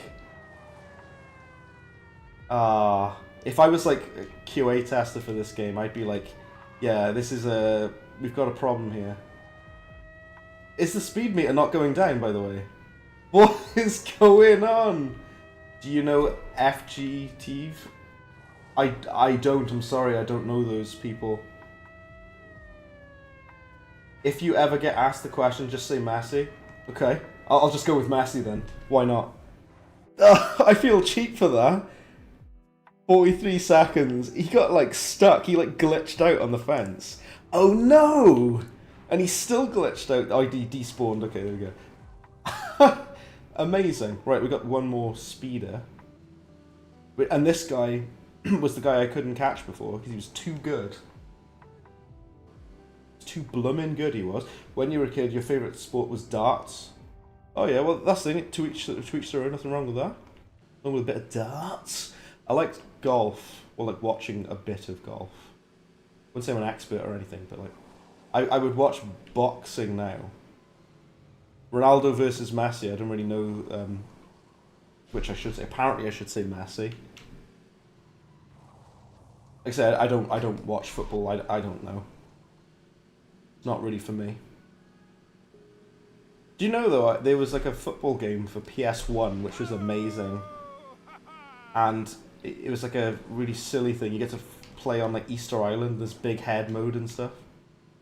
If I was like a QA tester for this game, I'd be like, yeah, this is a... We've got a problem here. Is the speed meter not going down, by the way? What is going on? Do you know FGTeeve? I don't, I'm sorry, I don't know those people. If you ever get asked the question, just say Messi. Okay, I'll just go with Messi then. Why not? I feel cheap for that. 43 seconds. He got like stuck. He like glitched out on the fence. Oh no! And he's still glitched out. Oh, he despawned. Okay, there we go. Amazing. Right, we got one more speeder. And this guy was the guy I couldn't catch before because he was too good. Too bloomin' good he was. When you were a kid, your favourite sport was darts. Oh yeah, well that's the thing. To each their own. Nothing wrong with that. Wrong with a bit of darts. I liked golf, or like watching a bit of golf. I wouldn't say I'm an expert or anything, but like I would watch boxing now. Ronaldo versus Messi. I don't really know which I should say. Apparently, I should say Messi. Like I said, I don't watch football. I don't know. It's not really for me. Do you know though? There was like a football game for PS1, which was amazing, and it was like a really silly thing. You get to play on like Easter Island. There's big head mode and stuff.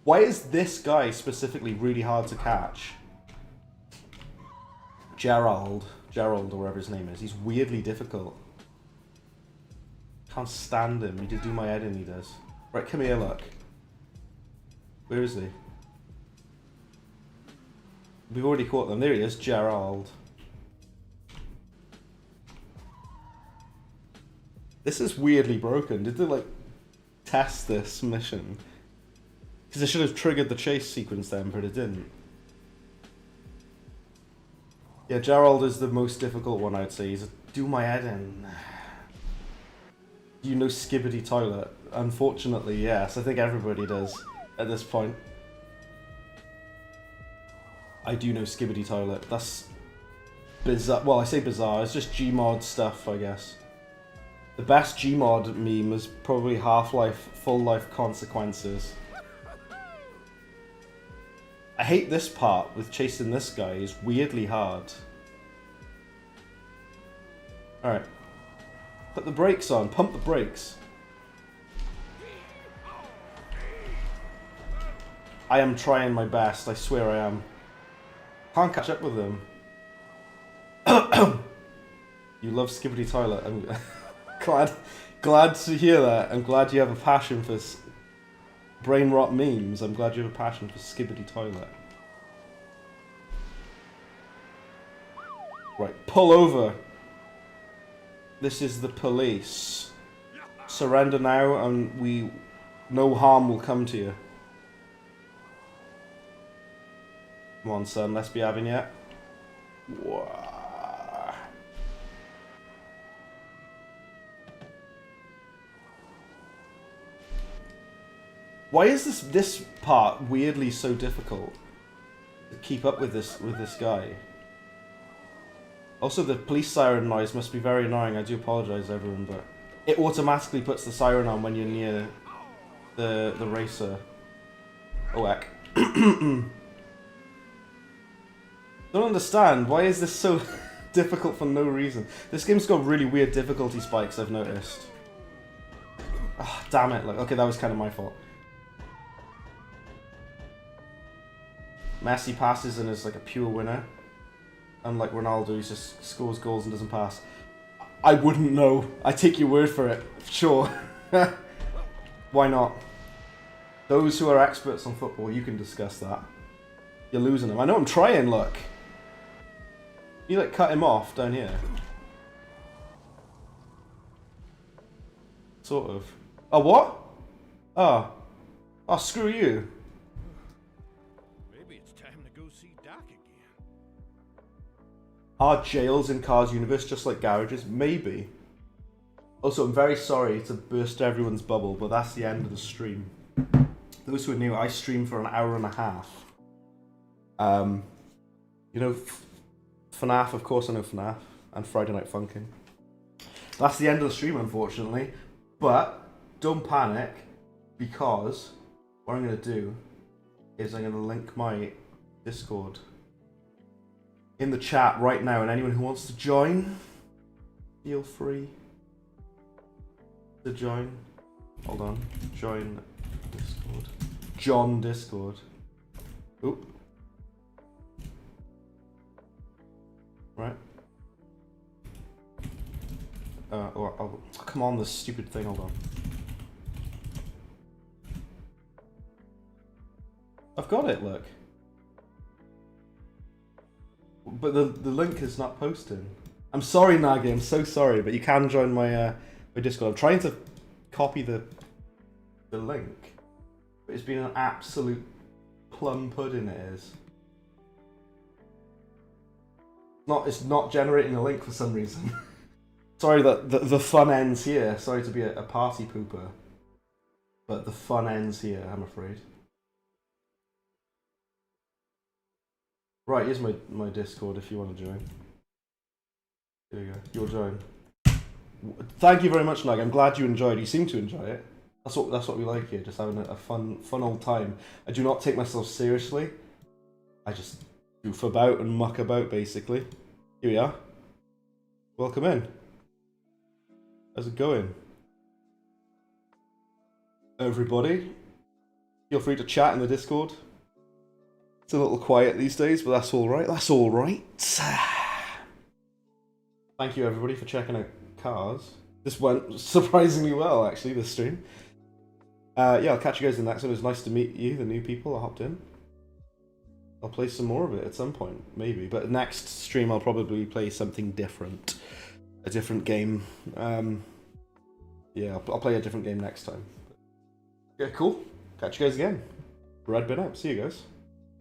Why is this guy specifically really hard to catch? Gerald or whatever his name is. He's weirdly difficult. Can't stand him. He did do my head in, he does. Right, come here, look. Where is he? We've already caught them. There he is, Gerald. This is weirdly broken. Did they like test this mission? Because they should have triggered the chase sequence then, but it didn't. Yeah, Gerald is the most difficult one, I'd say. He's a do my head in. Do you know Skibidi Toilet? Unfortunately, yes. I think everybody does at this point. I do know Skibidi Toilet. That's bizarre. Well, I say bizarre. It's just Gmod stuff, I guess. The best Gmod meme was probably Half-Life Full Life Consequences. I hate this part with chasing this guy. Is weirdly hard. Alright. Put the brakes on. Pump the brakes. I am trying my best. I swear I am. Can't catch up with them. You love Skibbity Toilet. I'm glad to hear that. I'm glad you have a passion for brain rot memes. I'm glad you have a passion for Skibbity Toilet. Right, pull over. This is the police. Surrender now and no harm will come to you. Come on, son, let's be having it. Whoa. Why is this part weirdly so difficult to keep up with this guy? Also, the police siren noise must be very annoying. I do apologise, everyone, but it automatically puts the siren on when you're near the racer. Oh heck. Don't understand. Why is this so difficult for no reason? This game's got really weird difficulty spikes, I've noticed. Ah, oh, damn it. Like, okay, that was kind of my fault. Messi passes and is like a pure winner. Unlike Ronaldo, who just scores goals and doesn't pass. I wouldn't know. I take your word for it. Sure. Why not? Those who are experts on football, you can discuss that. You're losing them. I know I'm trying, look. You like cut him off down here. Sort of. Oh, what? Oh. Oh, screw you. Maybe it's time to go see Doc again. Are jails in Cars Universe just like garages? Maybe. Also, I'm very sorry to burst everyone's bubble, but that's the end of the stream. Those who are new, I stream for an hour and a half. You know, FNAF, of course I know FNAF, and Friday Night Funkin'. That's the end of the stream, unfortunately. But, don't panic, because what I'm going to do is I'm going to link my Discord in the chat right now, and anyone who wants to join, feel free to join. Hold on. Join Discord. John Discord. Oop. Right. Oh, come on, this stupid thing, hold on. I've got it, look. But the link is not posting. I'm sorry, Nagi, I'm so sorry, but you can join my my Discord. I'm trying to copy the link, but it's been an absolute plum pudding, it is. It's not generating a link for some reason. Sorry that the fun ends here. Sorry to be a party pooper, but the fun ends here, I'm afraid. Right, here's my Discord if you want to join. There you go. You'll join. Thank you very much, Nag. I'm glad you enjoyed. You seem to enjoy it. That's what we like here. Just having a fun old time. I do not take myself seriously. I just goof about and muck about, basically. Here we are. Welcome in. How's it going? Everybody, feel free to chat in the Discord. It's a little quiet these days, but that's alright. That's alright. Thank you, everybody, for checking out Cars. This went surprisingly well, actually, this stream. Yeah, I'll catch you guys in the next one. It was nice to meet you, the new people that hopped in. I'll play some more of it at some point, maybe. But next stream, I'll probably play something different. A different game. Yeah, I'll play a different game next time. Yeah, cool. Catch you guys again. Red Bin out. See you guys.